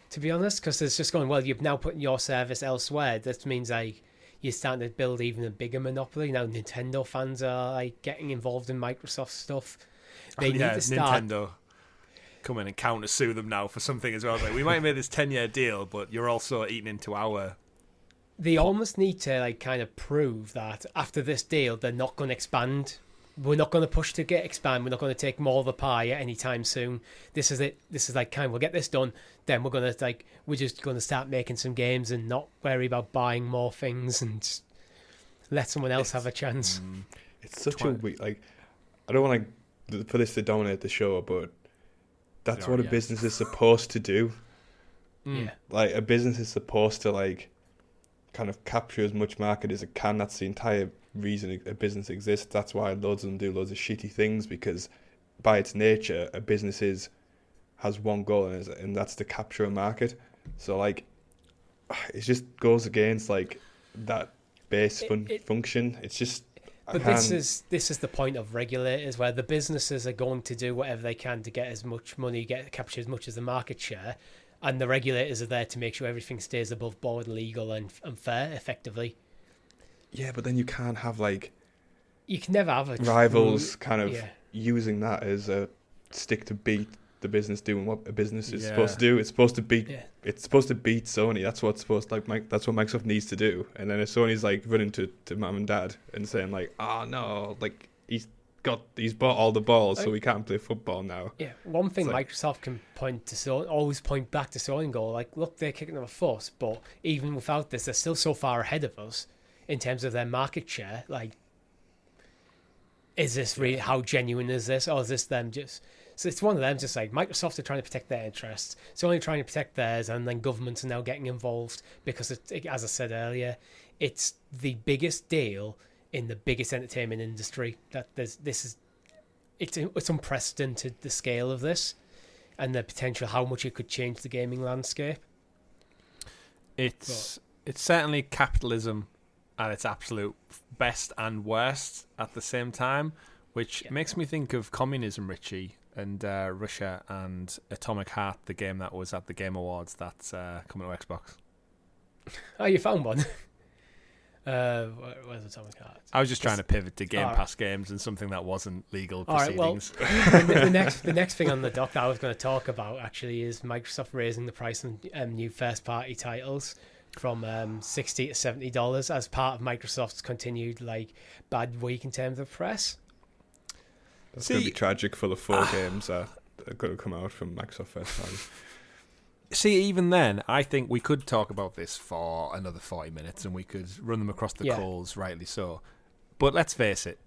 Speaker 1: to be honest, because it's just going, well, you've now put your service elsewhere. That means like you're starting to build even a bigger monopoly. Now Nintendo fans are like getting involved in Microsoft stuff. They need to start.
Speaker 2: Nintendo come in and counter sue them now for something as well. Like, we might have made this 10-year deal, but you're also eating into our...
Speaker 1: They almost need to like kind of prove that after this deal they're not going to expand. We're not going to push to get expand. We're not going to take more of the pie anytime soon. This is it. This is like we'll get this done. Then we're just going to start making some games and not worry about buying more things and just let someone else have a chance.
Speaker 3: It's such a weird... Like, I don't want for this to dominate the show, but that's what a business is supposed to do.
Speaker 1: Yeah.
Speaker 3: Like, a business is supposed to like kind of capture as much market as it can. That's the entire reason a business exists. That's why loads of them do loads of shitty things, because by its nature a business has one goal, and that's to capture a market. So like it just goes against like that base function. It's just...
Speaker 1: But this is the point of regulators, where the businesses are going to do whatever they can to get as much money, capture as much as the market share, and the regulators are there to make sure everything stays above board, legal and fair, effectively.
Speaker 3: Yeah, but then you can't have like...
Speaker 1: You can never have
Speaker 3: rivals using that as a stick to beat the business doing what a business is supposed to do. It's supposed to beat. Yeah. It's supposed to beat Sony. That's what's supposed that's what Microsoft needs to do. And then if Sony's like running to mum and dad and saying like, "Oh no, like he's bought all the balls, so we can't play football now."
Speaker 1: Yeah, one thing Microsoft can point to Sony, always point back to Sony and go like, "Look, they're kicking up a fuss, but even without this, they're still so far ahead of us in terms of their market share. Like, is this really, how genuine is this, or is this them just?" So it's one of them, just like Microsoft are trying to protect their interests, Sony trying to protect theirs, and then governments are now getting involved because, as I said earlier, it's the biggest deal in the biggest entertainment industry. It's unprecedented, the scale of this and the potential, how much it could change the gaming landscape.
Speaker 2: It's certainly capitalism at its absolute best and worst at the same time, which makes me think of communism, Richie, and Russia and Atomic Heart, the game that was at the Game Awards that's coming to Xbox.
Speaker 1: Oh, you found one? Where's Atomic Heart?
Speaker 2: I was just trying to pivot to Game
Speaker 1: Alright.
Speaker 2: Pass games and something that wasn't legal
Speaker 1: All right, well,
Speaker 2: proceedings.
Speaker 1: the next thing on the dock that I was going to talk about actually is Microsoft raising the price on new first-party titles from $60 to $70 as part of Microsoft's continued bad week in terms of press.
Speaker 3: That's going to be tragic for the 4 games that are going to come out from Microsoft first party.
Speaker 2: See, even then, I think we could talk about this for another 40 minutes and we could run them across the coals, rightly so. But let's face it,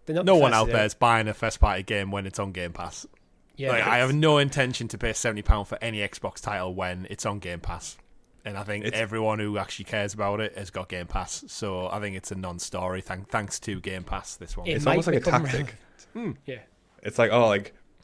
Speaker 2: no one out there is buying a first-party game when it's on Game Pass.
Speaker 1: Yeah,
Speaker 2: I have no intention to pay £70 for any Xbox title when it's on Game Pass. And I think everyone who actually cares about it has got Game Pass. So I think it's a non-story. Thanks to Game Pass, this one.
Speaker 3: It's almost like a tactic.
Speaker 1: Yeah.
Speaker 3: It's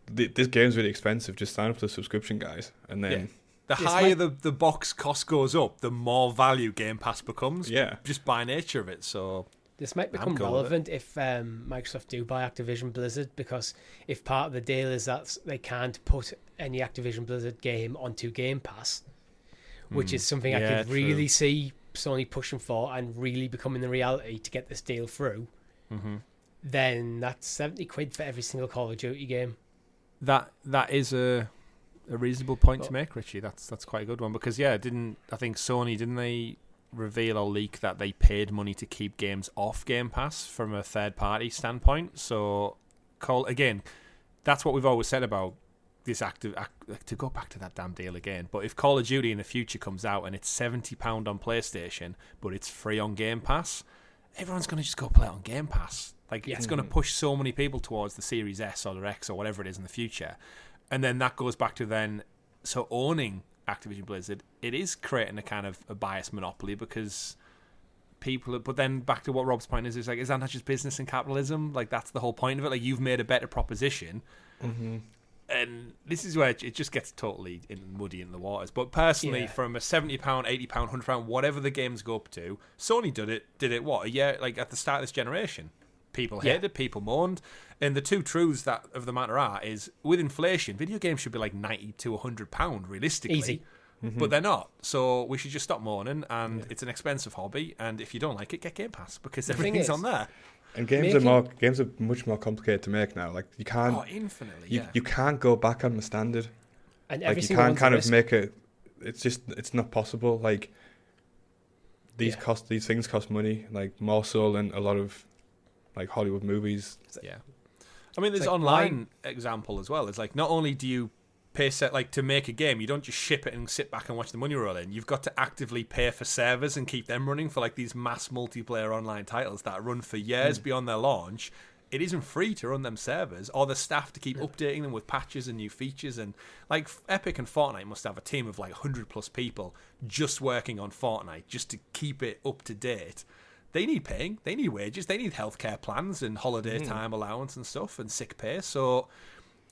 Speaker 3: this game's really expensive. Just sign up to the subscription, guys. And then...
Speaker 2: The higher the box cost goes up, the more value Game Pass becomes.
Speaker 3: Yeah.
Speaker 2: Just by nature of it. So
Speaker 1: this might become relevant if Microsoft do buy Activision Blizzard, because if part of the deal is that they can't put any Activision Blizzard game onto Game Pass, which is something I could really see Sony pushing for and really becoming the reality to get this deal through, then that's £70 for every single Call of Duty game.
Speaker 2: That is a reasonable point to make, Richie. That's quite a good one, because I think Sony, didn't they reveal or leak that they paid money to keep games off Game Pass from a third party standpoint? So again, that's what we've always said about this to go back to that damn deal again. But if Call of Duty in the future comes out and it's £70 on PlayStation but it's free on Game Pass, everyone's going to just go play it on Game Pass. It's going to push so many people towards the Series S or the X or whatever it is in the future. And then that goes back to owning Activision Blizzard, it is creating a kind of a biased monopoly, because people... But then back to what Rob's point is that not just business and capitalism? That's the whole point of it. You've made a better proposition. Mm-hmm. And this is where it just gets totally muddy in the waters. But personally, from a £70, £80, £100, whatever the games go up to, Sony did it what, a year, at the start of this generation? People hated it, people moaned. And the two truths of the matter are is, with inflation, video games should be £90 to £100 realistically.
Speaker 1: Easy.
Speaker 2: Mm-hmm. But they're not. So we should just stop moaning, and it's an expensive hobby, and if you don't like it, get Game Pass, because everything's on there.
Speaker 3: And games are much more complicated to make now. You can't
Speaker 2: infinitely.
Speaker 3: You can't go back on the standard.
Speaker 1: And every
Speaker 3: you
Speaker 1: single
Speaker 3: can't kind of
Speaker 1: risk.
Speaker 3: make it. It's not possible. These things cost money, more so than a lot of Hollywood movies.
Speaker 2: Yeah. I mean, there's online example as well. It's not only do you pay to make a game, you don't just ship it and sit back and watch the money roll in. You've got to actively pay for servers and keep them running for these mass multiplayer online titles that run for years beyond their launch. It isn't free to run them servers, or the staff to keep updating them with patches and new features. And Epic and Fortnite must have a team of 100 plus people just working on Fortnite just to keep it up to date. They need paying, they need wages, they need healthcare plans and holiday time allowance and stuff, and sick pay. So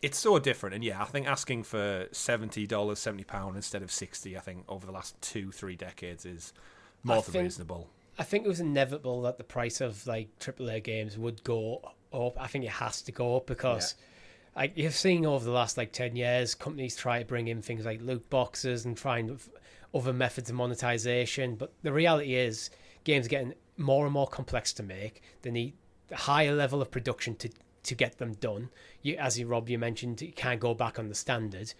Speaker 2: it's so different. And I think asking for £70 instead of $60, I think over the last 2-3 decades is more than reasonable.
Speaker 1: I think it was inevitable that the price of AAA games would go up. I think it has to go up, because you've seen over the last 10 years, companies try to bring in things like loot boxes and find other methods of monetization. But the reality is, games are getting more and more complex to make. They need a higher level of production to get them done. Rob, you mentioned, you can't go back on the standard.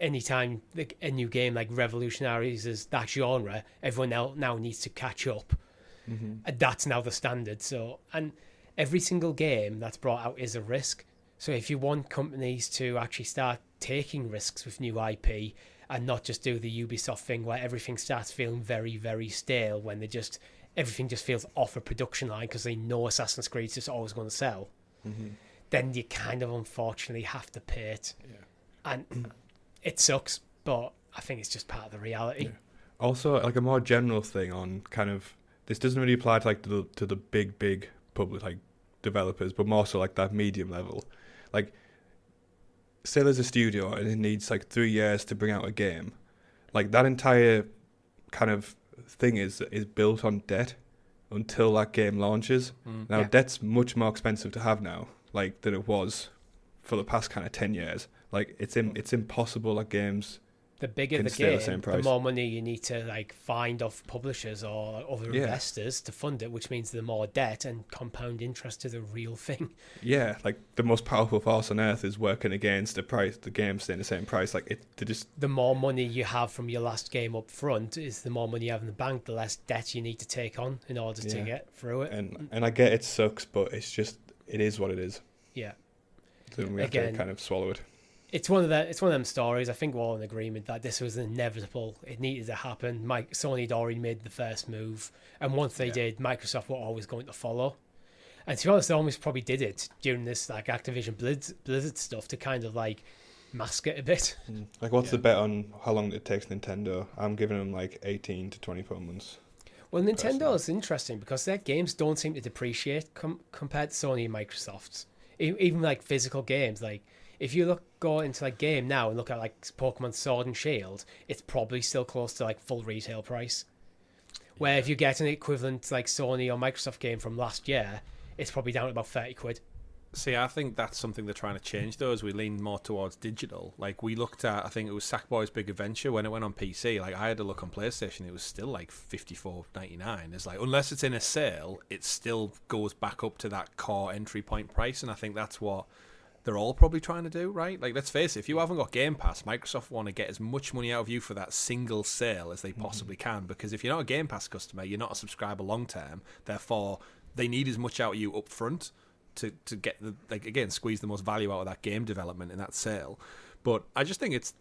Speaker 1: Anytime a new game revolutionizes that genre, everyone now needs to catch up. And that's now the standard. So, and every single game that's brought out is a risk. So if you want companies to actually start taking risks with new IP and not just do the Ubisoft thing where everything starts feeling very, very stale when everything just feels off a production line because they know Assassin's Creed is just always going to sell, then you kind of unfortunately have to pay it. And it sucks, but I think it's just part of the reality.
Speaker 3: Also, a more general thing on kind of, this doesn't really apply to to the big public developers, but more so that medium level. Say there's a studio and it needs 3 years to bring out a game. That entire kind of thing is built on debt until that game launches. Now debt's much more expensive to have now, than it was for the past kind of 10 years. It's impossible that games
Speaker 1: the bigger
Speaker 3: can
Speaker 1: the
Speaker 3: stay
Speaker 1: game,
Speaker 3: the same
Speaker 1: the
Speaker 3: price.
Speaker 1: more money you need to like find off publishers or like, other
Speaker 3: Yeah.
Speaker 1: investors to fund it, which means the more debt and compound interest is a real thing.
Speaker 3: Yeah, like the most powerful force on earth is working against the game staying the same price. Like
Speaker 1: The more money you have from your last game up front is the more money you have in the bank, the less debt you need to take on in order to get through it.
Speaker 3: And I get it sucks, but it is what it is.
Speaker 1: Yeah.
Speaker 3: So we have to kind of swallow it.
Speaker 1: It's one of them stories. I think we're all in agreement that this was inevitable. It needed to happen. Sony had already made the first move, and once they did, Microsoft were always going to follow. And to be honest, they almost probably did it during this like Activision Blizzard stuff to kind of like mask it a bit.
Speaker 3: Like, what's the bet on how long it takes Nintendo? I'm giving them like 18 to 24 months.
Speaker 1: Well, Nintendo is interesting because their games don't seem to depreciate compared to Sony and Microsoft's. Even like physical games, like if you go into like game now and look at like Pokemon Sword and Shield, it's probably still close to like full retail price. Where if you get an equivalent like Sony or Microsoft game from last year, it's probably down to about 30 quid.
Speaker 2: See, I think that's something they're trying to change, though, as we lean more towards digital. Like, we looked at, I think it was Sackboy's Big Adventure when it went on PC. Like, I had to look on PlayStation, it was still like $54.99. It's like, unless it's in a sale, it still goes back up to that core entry point price, and I think that's what they're all probably trying to do, right? Like, let's face it, if you haven't got Game Pass, Microsoft want to get as much money out of you for that single sale as they possibly can, because if you're not a Game Pass customer, you're not a subscriber long term, therefore, they need as much out of you up front to get the, like, again, squeeze the most value out of that game development in that sale. But I just think it's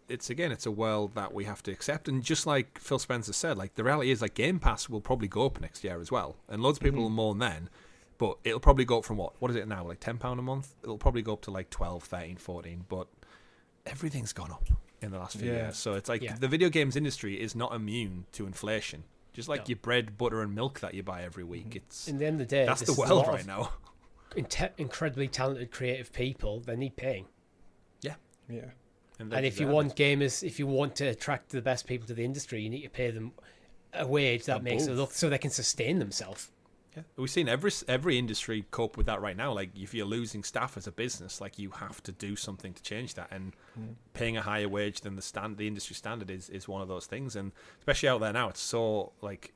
Speaker 2: a world that we have to accept. And just like Phil Spencer said, like, the reality is like Game Pass will probably go up next year as well, and loads of people will mourn then, but it'll probably go up from what is it now, like £10 a month? It'll probably go up to like 12, 13, 14, but everything's gone up in the last few years. So it's like the video games industry is not immune to inflation. Just like your bread, butter and milk that you buy every week. It's
Speaker 1: in the end of the day,
Speaker 2: that's the world right now.
Speaker 1: Incredibly talented creative people, they need paying.
Speaker 3: Yeah.
Speaker 1: And if you want gamers, if you want to attract the best people to the industry, you need to pay them a wage that makes it look so they can sustain themselves.
Speaker 2: Yeah, we've seen every industry cope with that right now. Like, if you're losing staff as a business, like, you have to do something to change that. And paying a higher wage than the industry standard is one of those things. And especially out there now, it's so like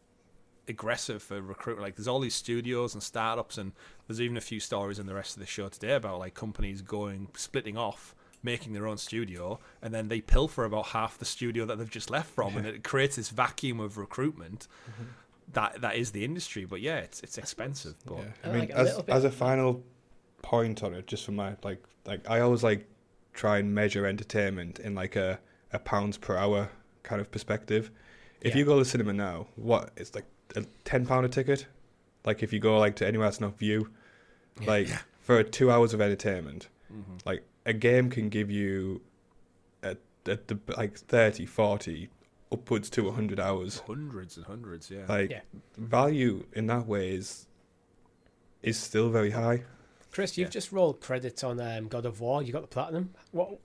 Speaker 2: aggressive for recruitment. Like, there's all these studios and startups, and there's even a few stories in the rest of the show today about like companies splitting off, making their own studio, and then they pilfer about half the studio that they've just left from, and it creates this vacuum of recruitment. That is the industry. But yeah, it's expensive. But
Speaker 3: I mean, as a final point on it, just from my like I always like try and measure entertainment in like a pounds per hour kind of perspective. If you go to the cinema now, what it's like a £10 a ticket. Like, if you go like to anywhere that's not View, like for 2 hours of entertainment, like a game can give you like 30, 40, upwards to 100 hours.
Speaker 2: Hundreds and hundreds,
Speaker 3: Value in that way is still very high.
Speaker 1: Chris, you've just rolled credits on God of War. You got the platinum.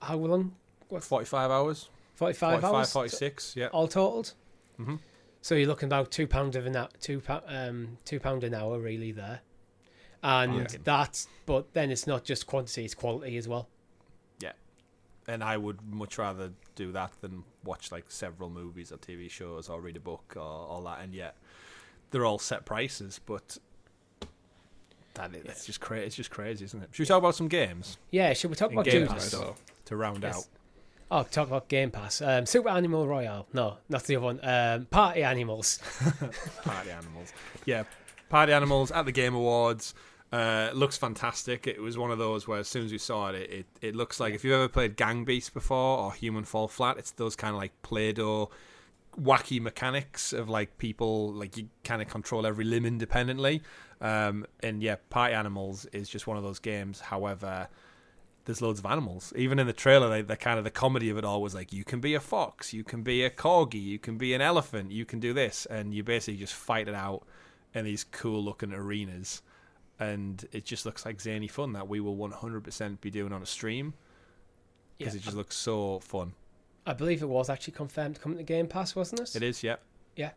Speaker 1: How long?
Speaker 2: 45 hours.
Speaker 1: 45 hours?
Speaker 2: 46, yeah.
Speaker 1: All totaled?
Speaker 2: Mm-hmm.
Speaker 1: So you're looking about £2 an hour really there. And but then it's not just quantity, it's quality as well.
Speaker 2: Yeah. And I would much rather do that than watch like several movies or TV shows or read a book or all that. And yet they're all set prices, but it's just crazy. It's just crazy, isn't it? Should we talk about some games?
Speaker 1: Yeah, should we talk about
Speaker 2: Game
Speaker 1: Pass
Speaker 2: stuff to round out?
Speaker 1: Oh, talk about Game Pass. Super Animal Royale. No, not the other one. Party Animals.
Speaker 2: Party Animals. Yeah, Party Animals at the Game Awards. Looks fantastic. It was one of those where as soon as you saw it, it looks like, if you've ever played Gang Beasts before or Human Fall Flat, it's those kind of like Play-Doh wacky mechanics of like people, like you kind of control every limb independently. And yeah, Party Animals is just one of those games. However, there's loads of animals. Even in the trailer, the kind of the comedy of it all was like, you can be a fox, you can be a corgi, you can be an elephant, you can do this, and you basically just fight it out in these cool looking arenas. And it just looks like zany fun that we will 100% be doing on a stream, because it just looks so fun.
Speaker 1: I believe it was actually confirmed to come to Game Pass, wasn't it?
Speaker 2: It is, yeah.
Speaker 1: Yeah.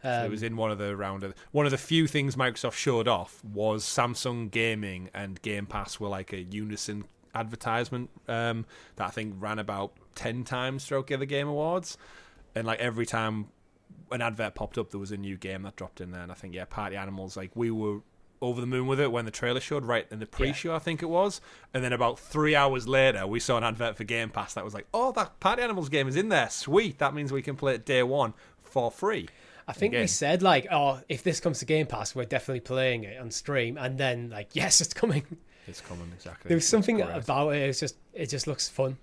Speaker 2: So it was in one of the few things Microsoft showed off was Samsung Gaming and Game Pass were like a unison advertisement that I think ran about 10 times throughout the other Game Awards, and like every time an advert popped up, there was a new game that dropped in there. And I think Party Animals, like we were over the moon with it when the trailer showed, right in the pre-show, I think it was. And then about 3 hours later, we saw an advert for Game Pass that was like, oh, that Party Animals game is in there. Sweet. That means we can play it day one for free.
Speaker 1: I think we said, like, oh, if this comes to Game Pass, we're definitely playing it on stream. And then, like, yes, it's coming.
Speaker 2: It's coming, exactly.
Speaker 1: There was something about it. It just looks fun.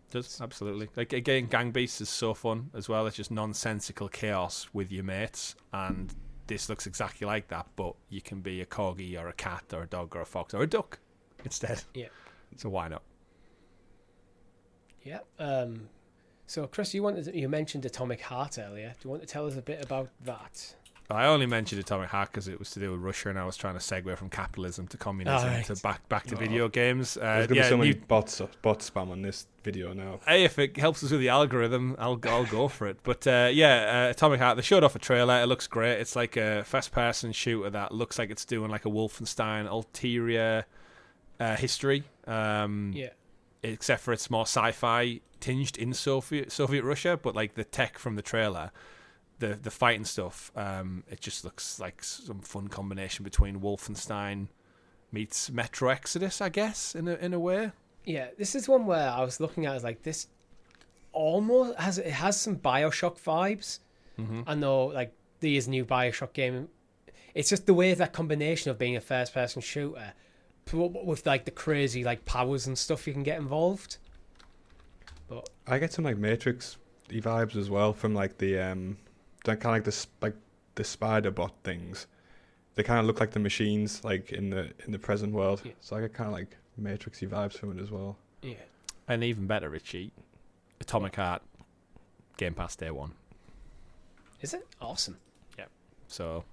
Speaker 2: It does, absolutely. Like, again, Gang Beasts is so fun as well. It's just nonsensical chaos with your mates, and this looks exactly like that, but you can be a corgi or a cat or a dog or a fox or a duck instead.
Speaker 1: Yeah.
Speaker 2: So why not?
Speaker 1: Yeah. So, Chris, you mentioned Atomic Heart earlier. Do you want to tell us a bit about that?
Speaker 2: I only mentioned Atomic Heart because it was to do with Russia, and I was trying to segue from capitalism to communism to back to video games.
Speaker 3: There's going to be so many bot spam on this video now.
Speaker 2: Hey, if it helps us with the algorithm, I'll go for it. But Atomic Heart, they showed off a trailer. It looks great. It's like a first-person shooter that looks like it's doing like a Wolfenstein ulterior history. Except for it's more sci-fi tinged in Soviet Russia, but like the tech from the trailer, the fighting stuff, it just looks like some fun combination between Wolfenstein meets Metro Exodus, I guess, in a way.
Speaker 1: Yeah, this is one where I was looking at it like this almost has some BioShock vibes. Mm-hmm. I know, like, these new BioShock game, it's just the way that combination of being a first-person shooter with like the crazy like powers and stuff you can get involved. But
Speaker 3: I get some like Matrix vibes as well from like the kind of like the spider bot things. They kind of look like the machines like in the present world. Yeah. So I get kind of like Matrixy vibes from it as well.
Speaker 1: Yeah.
Speaker 2: And even better, Richie, Atomic Heart, Game Pass day one.
Speaker 1: Is it? Awesome.
Speaker 2: Yeah. So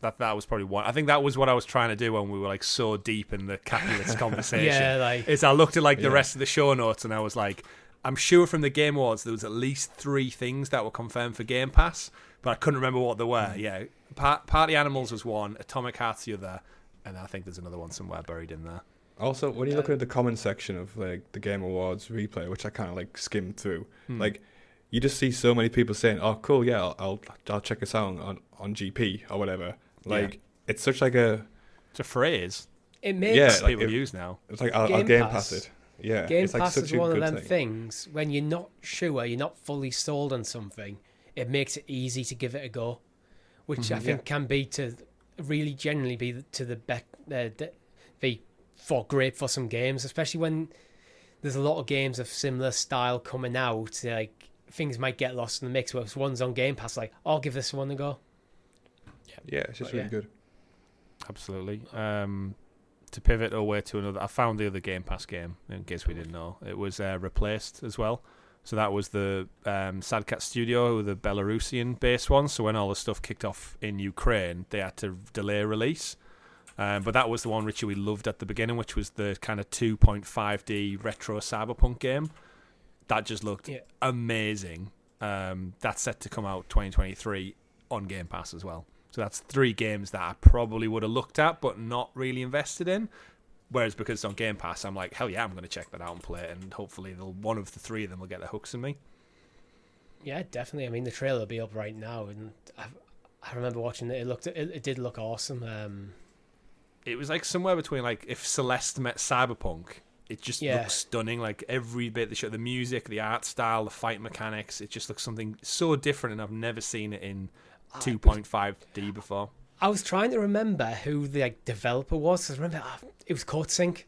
Speaker 2: that was probably one. I think that was what I was trying to do when we were like so deep in the capitalist conversation.
Speaker 1: Yeah, like
Speaker 2: is I looked at like the rest of the show notes and I was like, I'm sure from the Game Awards there was at least 3 things that were confirmed for Game Pass, but I couldn't remember what they were. Yeah, Party Animals was one, Atomic Heart's the other, and I think there's another one somewhere buried in there.
Speaker 3: Also, when you're looking at the comment section of like the Game Awards replay, which I kind of like skimmed through, like you just see so many people saying, "Oh, cool, yeah, I'll check this out on GP or whatever." Like it's such like it's
Speaker 2: a phrase.
Speaker 1: It makes
Speaker 2: people use now.
Speaker 3: It's like I'll Game Pass it. Yeah,
Speaker 1: Game
Speaker 3: it's
Speaker 1: Pass
Speaker 3: like
Speaker 1: is one of them things when you're not sure, you're not fully sold on something. It makes it easy to give it a go, which I think can be to really generally be to the be for great for some games, especially when there's a lot of games of similar style coming out. Like things might get lost in the mix. Where if one's on Game Pass, like I'll give this one a go.
Speaker 3: Yeah, it's just really good.
Speaker 2: Absolutely. To pivot away to another, I found the other Game Pass game, in case we didn't know. It was replaced as well. So that was the Sad Cat Studio, the Belarusian-based one. So when all the stuff kicked off in Ukraine, they had to delay release. But that was the one, Richie, we loved at the beginning, which was the kind of 2.5D retro cyberpunk game. That just looked amazing. That's set to come out 2023 on Game Pass as well. So that's 3 games that I probably would have looked at but not really invested in. Whereas because it's on Game Pass, I'm like, hell yeah, I'm going to check that out and play it. And hopefully one of the 3 of them will get their hooks in me.
Speaker 1: Yeah, definitely. I mean, the trailer will be up right now. And I remember watching it. It did look awesome.
Speaker 2: It was like somewhere between like if Celeste met Cyberpunk. It just looks stunning. Like every bit, the music, the art style, the fight mechanics. It just looks something so different, and I've never seen it in 2.5D before.
Speaker 1: I was trying to remember who the developer was. I remember it was CodeSync.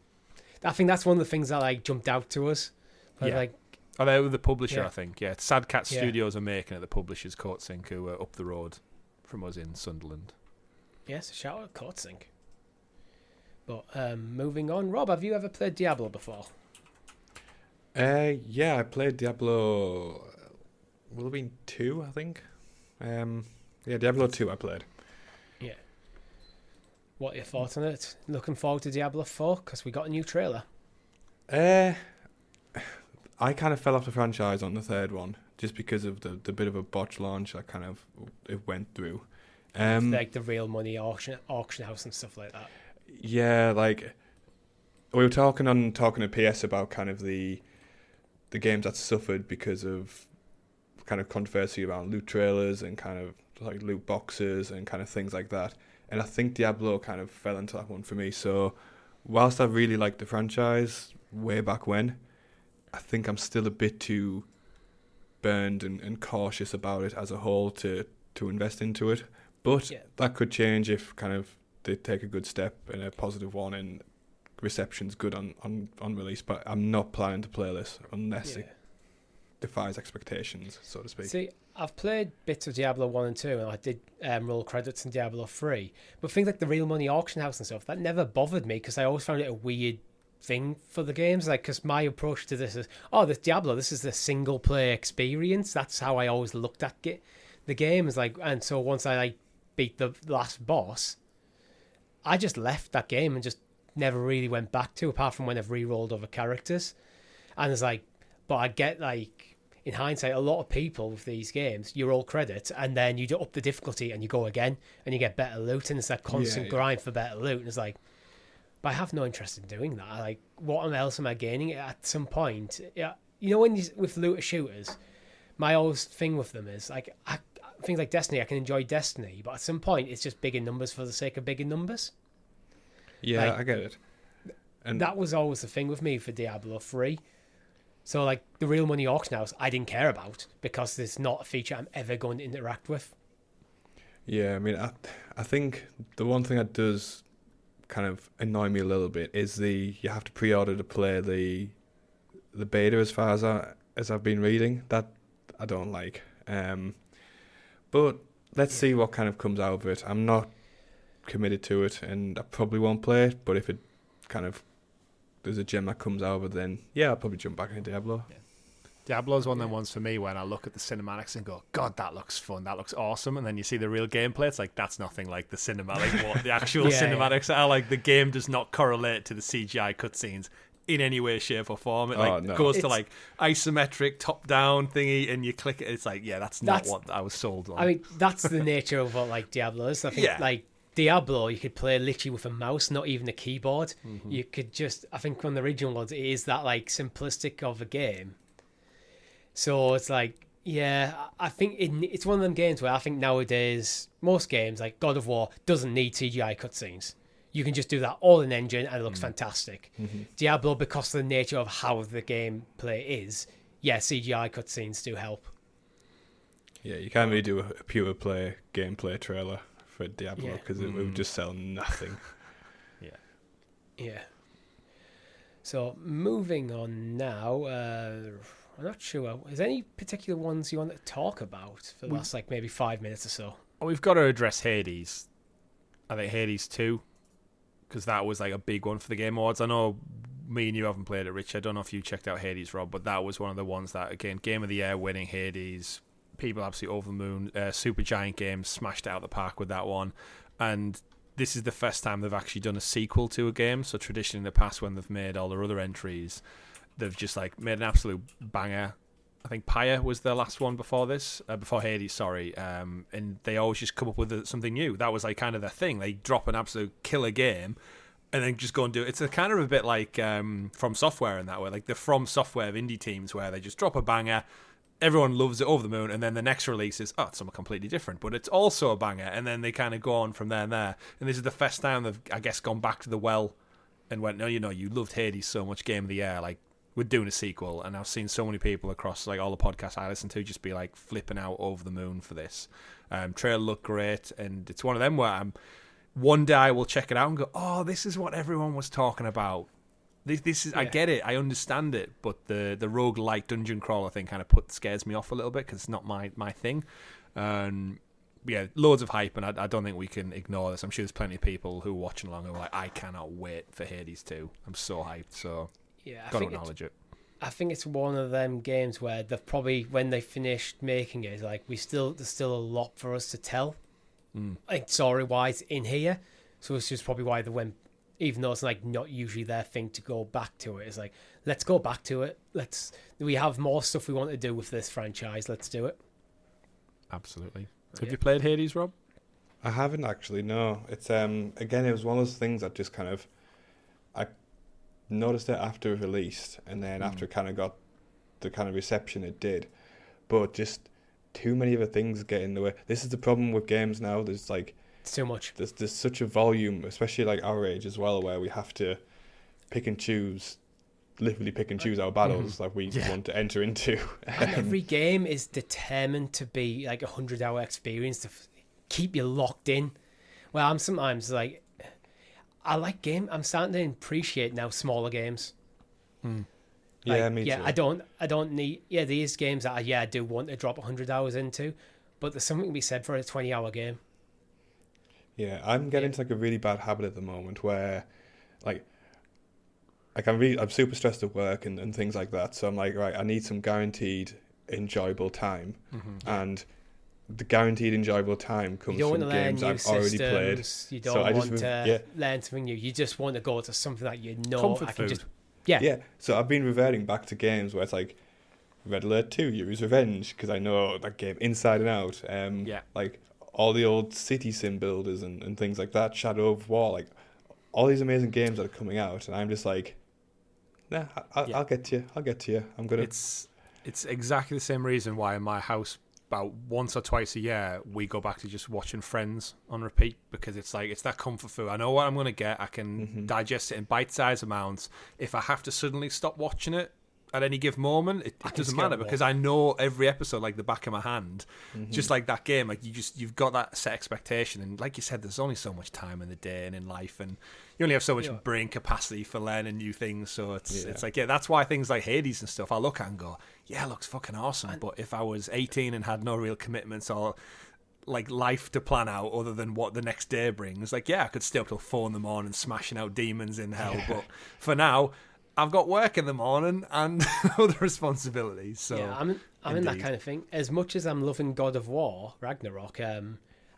Speaker 1: I think that's one of the things that jumped out to us. But
Speaker 2: they were the publisher, I think. Yeah, Sad Cat Studios are making it. The publisher's CodeSync, who are up the road from us in Sunderland.
Speaker 1: Yes, shout out CodeSync. But moving on, Rob, have you ever played Diablo before?
Speaker 3: Yeah, I played Diablo. Will have been 2, I think. Diablo 2 I played.
Speaker 1: Yeah. What are your thoughts on it? Looking forward to Diablo 4 because we got a new trailer.
Speaker 3: I kind of fell off the franchise on the 3rd one just because of the bit of a botch launch that kind of it went through.
Speaker 1: Like the real money auction house and stuff like that.
Speaker 3: Yeah, like we were talking to PS about kind of the games that suffered because of kind of controversy around loot trailers and kind of like loot boxes and kind of things like that. And I think Diablo kind of fell into that one for me. So whilst I really liked the franchise way back when, I think I'm still a bit too burned and cautious about it as a whole to invest into it. But that could change if kind of they take a good step and a positive one and reception's good on release. But I'm not planning to play this unless it defies expectations, so to speak.
Speaker 1: See, I've played bits of Diablo 1 and 2, and I did roll credits in Diablo 3. But things like the real money auction house and stuff, that never bothered me because I always found it a weird thing for the games. Like, because my approach to this is, this Diablo, this is the single player experience. That's how I always looked at the games. Like, and so once I beat the last boss, I just left that game and just never really went back to, apart from when I've re-rolled other characters. And it's like, but I get like, in hindsight, a lot of people with these games, you roll credits and then you do up the difficulty and you go again and you get better loot, and it's that constant grind for better loot. And it's like, but I have no interest in doing that. Like, what else am I gaining at some point? Yeah, you know, with looter shooters, my always thing with them is like, things like Destiny, I can enjoy Destiny, but at some point it's just bigger numbers for the sake of bigger numbers.
Speaker 3: Yeah, I get it.
Speaker 1: And that was always the thing with me for Diablo 3. So, like, the real money auction house, I didn't care about because it's not a feature I'm ever going to interact with.
Speaker 3: Yeah, I mean, I think the one thing that does kind of annoy me a little bit is you have to pre-order to play the beta as far as I've been reading. That I don't like. But let's see what kind of comes out of it. I'm not committed to it, and I probably won't play it, but if it kind of there's a gem that comes out of it, then I'll probably jump back into Diablo.
Speaker 2: Yeah. Diablo's one of them ones for me when I look at the cinematics and go, God, that looks fun, that looks awesome, and then you see the real gameplay, it's like, that's nothing like the cinematic, what the actual cinematics are. Like, the game does not correlate to the CGI cutscenes in any way, shape or form. It goes to like isometric top-down thingy, and you click it, it's like, that's not what I was sold on.
Speaker 1: I mean, that's the nature of what like Diablo is. I think like Diablo, you could play literally with a mouse, not even a keyboard. Mm-hmm. You could just, I think on the original ones, it is that like simplistic of a game. So it's like, I think it's one of them games where I think nowadays, most games, like God of War, doesn't need CGI cutscenes. You can just do that all in engine and it looks fantastic. Mm-hmm. Diablo, because of the nature of how the gameplay is, CGI cutscenes do help.
Speaker 3: Yeah, you can't really do a pure play gameplay trailer for Diablo because it would just sell nothing.
Speaker 1: Yeah. So moving on now, I'm not sure. Is there any particular ones you want to talk about for the last like maybe 5 minutes or so?
Speaker 2: We've got to address Hades. I think Hades 2, because that was like a big one for the Game Awards. I know me and you haven't played it, Rich. I don't know if you checked out Hades, Rob, but that was one of the ones that, again, Game of the Year winning Hades. People absolutely over the moon. Supergiant Games smashed it out of the park with that one. And this is the first time they've actually done a sequel to a game. So traditionally in the past, when they've made all their other entries, they've just like made an absolute banger. I think Pyre was their last one before this, before Hades, sorry. And they always just come up with something new. That was like kind of their thing. They drop an absolute killer game and then just go and do it. It's a kind of a bit like From Software in that way, like the From Software of indie teams where they just drop a banger, everyone loves it over the moon, and then the next release is, it's something completely different, but it's also a banger, and then they kind of go on from there and there. And this is the first time they've, I guess, gone back to the well and went, no, you loved Hades so much, Game of the Year, like, we're doing a sequel. And I've seen so many people across like all the podcasts I listen to just be like flipping out over the moon for this. Trailer looked great, and it's one of them where one day I will check it out and go, this is what everyone was talking about. This is I get it, I understand it, but the roguelike dungeon crawler thing kind of scares me off a little bit because it's not my thing. Loads of hype, and I don't think we can ignore this. I'm sure there's plenty of people who are watching along who are like, I cannot wait for Hades 2. I'm so hyped, so gotta acknowledge it.
Speaker 1: I think it's one of them games where they've probably, when they finished making it, like there's still a lot for us to tell, like story-wise in here. So it's just probably why they went, even though it's like not usually their thing to go back to it. It's like, let's go back to it. We have more stuff we want to do with this franchise. Let's do it.
Speaker 2: Absolutely. Have you played Hades, Rob?
Speaker 3: I haven't actually, no. It's again, it was one of those things that just kind of, I noticed it after it released, and then after it kind of got the kind of reception it did, but just too many other things get in the way. This is the problem with games now. There's like
Speaker 1: It's too much.
Speaker 3: There's such a volume, especially like our age as well, where we have to literally pick and choose our battles that we want to enter into.
Speaker 1: And every game is determined to be like 100-hour experience to keep you locked in. Well, I'm sometimes like, I'm starting to appreciate now smaller games.
Speaker 3: Yeah, me too.
Speaker 1: I don't need these games that I do want to drop 100 hours into, but there's something to be said for a 20-hour game.
Speaker 3: Yeah, I'm getting into like a really bad habit at the moment where like I'm super stressed at work and things like that. So I'm like, right, I need some guaranteed enjoyable time, and the guaranteed enjoyable time comes from games I've already played.
Speaker 1: You don't want to learn something new. You just want to go to something that you know.
Speaker 2: Comfort food.
Speaker 3: Yeah. So I've been reverting back to games where it's like Red Alert 2, Yuri's Revenge, because I know that game inside and out. Like all the old city sim builders and things like that, Shadow of War, like all these amazing games that are coming out, and I'm just like, nah, I'll get to you. I'm gonna.
Speaker 2: It's exactly the same reason why in my house about once or twice a year we go back to just watching Friends on repeat, because it's like it's that comfort food. I know what I'm going to get. I can digest it in bite-sized amounts. If I have to suddenly stop watching it at any given moment, it doesn't matter, because I know every episode like the back of my hand. Just like that game, like you've got that set expectation, and like you said, there's only so much time in the day and in life, and you only have so much brain capacity for learning new things. So it's like, that's why things like Hades and stuff I look at and go, yeah, it looks fucking awesome. But if I was 18 and had no real commitments or like life to plan out other than what the next day brings, like, I could stay up till 4 in the morning smashing out demons in hell. But for now, I've got work in the morning and other responsibilities. So
Speaker 1: I'm in that kind of thing. As much as I'm loving God of War Ragnarok,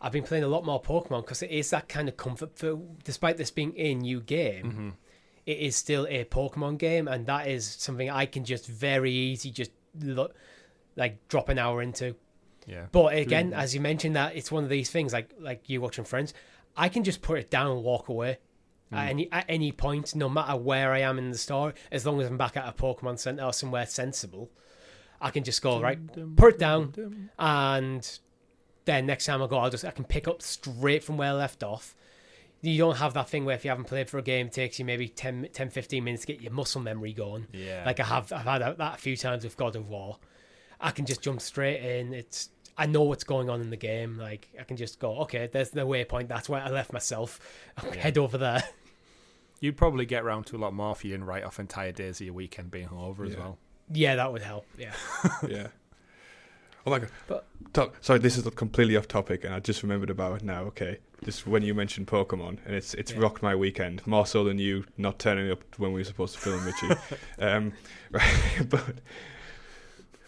Speaker 1: I've been playing a lot more Pokemon because it is that kind of comfort food. Despite this being a new game, it is still a Pokemon game, and that is something I can just very easy like drop an hour into. Yeah. But again, as you mentioned, that it's one of these things like you watching Friends, I can just put it down and walk away. At any point, no matter where I am in the story, as long as I'm back at a Pokemon Center or somewhere sensible, I can just go, put it down, and then next time I go, I can pick up straight from where I left off. You don't have that thing where if you haven't played for a game, it takes you maybe 10-15 minutes to get your muscle memory going. Yeah. Like I've had that a few times with God of War. I can just jump straight in. I know what's going on in the game. Like I can just go, okay, there's the waypoint. That's where I left myself. I'll head over there.
Speaker 2: You'd probably get around to a lot more if you didn't write off entire days of your weekend being hungover as well.
Speaker 1: Yeah, that would help. Yeah.
Speaker 3: Yeah. Oh my god. Sorry, this is completely off topic, and I just remembered about it now. Okay, just when you mentioned Pokemon, and it's rocked my weekend more so than you not turning up when we were supposed to film, Richie. But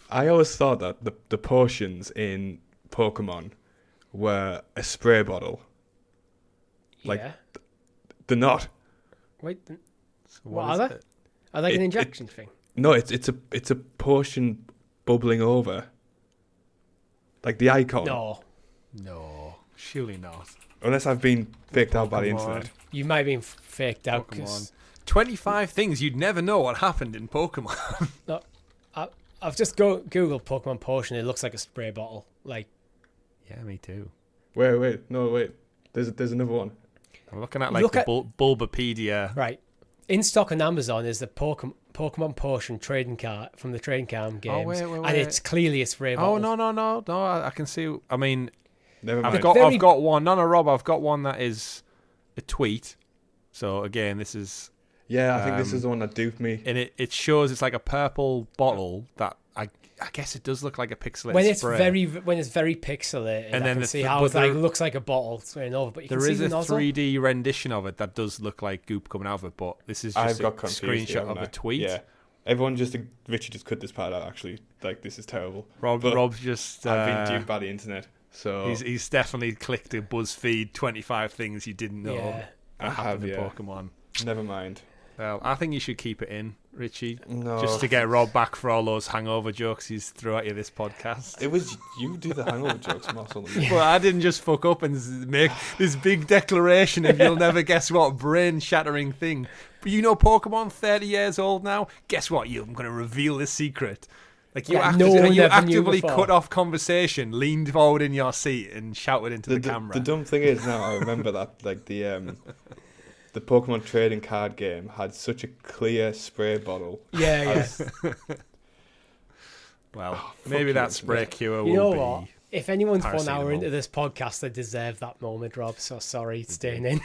Speaker 3: I always thought that the potions in Pokemon were a spray bottle. Like they're not.
Speaker 1: Wait, so what are they? Are they an injection thing?
Speaker 3: No, it's a potion bubbling over. Like the icon.
Speaker 2: No, surely not.
Speaker 3: Unless I've been faked out by the internet.
Speaker 1: You might have been faked out. Cause
Speaker 2: 25 things you'd never know what happened in Pokemon.
Speaker 1: No, I've just Googled Pokemon potion. It looks like a spray bottle. Like,
Speaker 2: yeah, me too.
Speaker 3: Wait. There's another one.
Speaker 2: I'm looking at Bulbapedia.
Speaker 1: Right. In stock on Amazon is the Pokemon Potion trading card from the trading card games.
Speaker 2: Wait.
Speaker 1: And it's clearly a spray bottle.
Speaker 2: Oh, no. I can see. I mean,
Speaker 3: never mind.
Speaker 2: I've got one. No, Rob, I've got one that is a tweet. So, again, this is...
Speaker 3: Yeah, I think this is the one that duped me.
Speaker 2: And it shows it's like a purple bottle that I guess it does look like a pixelated spray.
Speaker 1: When it's very pixelated,
Speaker 2: and then
Speaker 1: it looks like a bottle spraying over. But
Speaker 2: there is a 3D rendition of it that does look like goop coming out of it, but this is just a screenshot of a tweet.
Speaker 3: Yeah, Richard just cut this part out. Actually, like this is terrible.
Speaker 2: Rob's just
Speaker 3: I've been duped by the internet, so
Speaker 2: he's definitely clicked a BuzzFeed 25 things you didn't know.
Speaker 3: I have
Speaker 2: in Pokemon.
Speaker 3: Never mind.
Speaker 2: Well, I think you should keep it in, Richie,
Speaker 3: No.
Speaker 2: just to get Rob back for all those hangover jokes he's threw at you this podcast.
Speaker 3: It was you do the hangover jokes more so than me.
Speaker 2: Well, I didn't just fuck up and make this big declaration of you'll never guess what brain-shattering thing. But you know Pokemon, 30 years old now? Guess what? I'm going to reveal the secret. Like you,
Speaker 1: Yeah, no one
Speaker 2: you
Speaker 1: ever knew
Speaker 2: actively
Speaker 1: before.
Speaker 2: cut off conversation, leaned forward in your seat and shouted into the camera.
Speaker 3: The dumb thing is now I remember that like the Pokemon trading card game had such a clear spray bottle.
Speaker 1: Yeah.
Speaker 2: Well, maybe that spray cure will
Speaker 1: You know
Speaker 2: be...
Speaker 1: what? If anyone's 1 hour
Speaker 2: paracetamol.
Speaker 1: into this podcast, they deserve that moment, Rob. So sorry, it's staying in.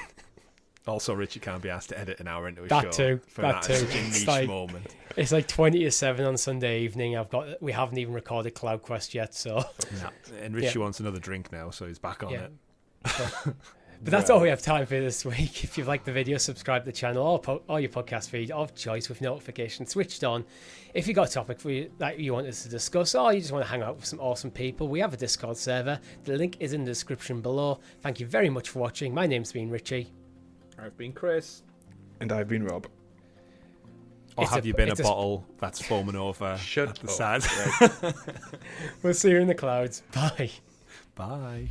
Speaker 2: Also, Richie can't be asked to edit an hour into a
Speaker 1: That
Speaker 2: show.
Speaker 1: too,
Speaker 2: For
Speaker 1: that too.
Speaker 2: Such a
Speaker 1: It's
Speaker 2: niche
Speaker 1: like-
Speaker 2: moment.
Speaker 1: It's like 20 to 7 on Sunday evening. We haven't even recorded CloudQuest yet, so.
Speaker 2: No. And Richie wants another drink now, so he's back on
Speaker 1: Yeah.
Speaker 2: it.
Speaker 1: But that's all we have time for this week. If you've liked the video, subscribe to the channel or your podcast feed of choice with notifications switched on. If you've got a topic that you want us to discuss or you just want to hang out with some awesome people, we have a Discord server. The link is in the description below. Thank you very much for watching. My name's been Richie.
Speaker 2: I've been Chris.
Speaker 3: And I've been Rob.
Speaker 2: Or
Speaker 1: It's
Speaker 2: have
Speaker 1: a-
Speaker 2: you been a
Speaker 1: it's a-
Speaker 2: bottle that's foaming over
Speaker 3: Shut
Speaker 2: at the
Speaker 3: up.
Speaker 2: side?
Speaker 1: We'll see you in the clouds. Bye.
Speaker 2: Bye.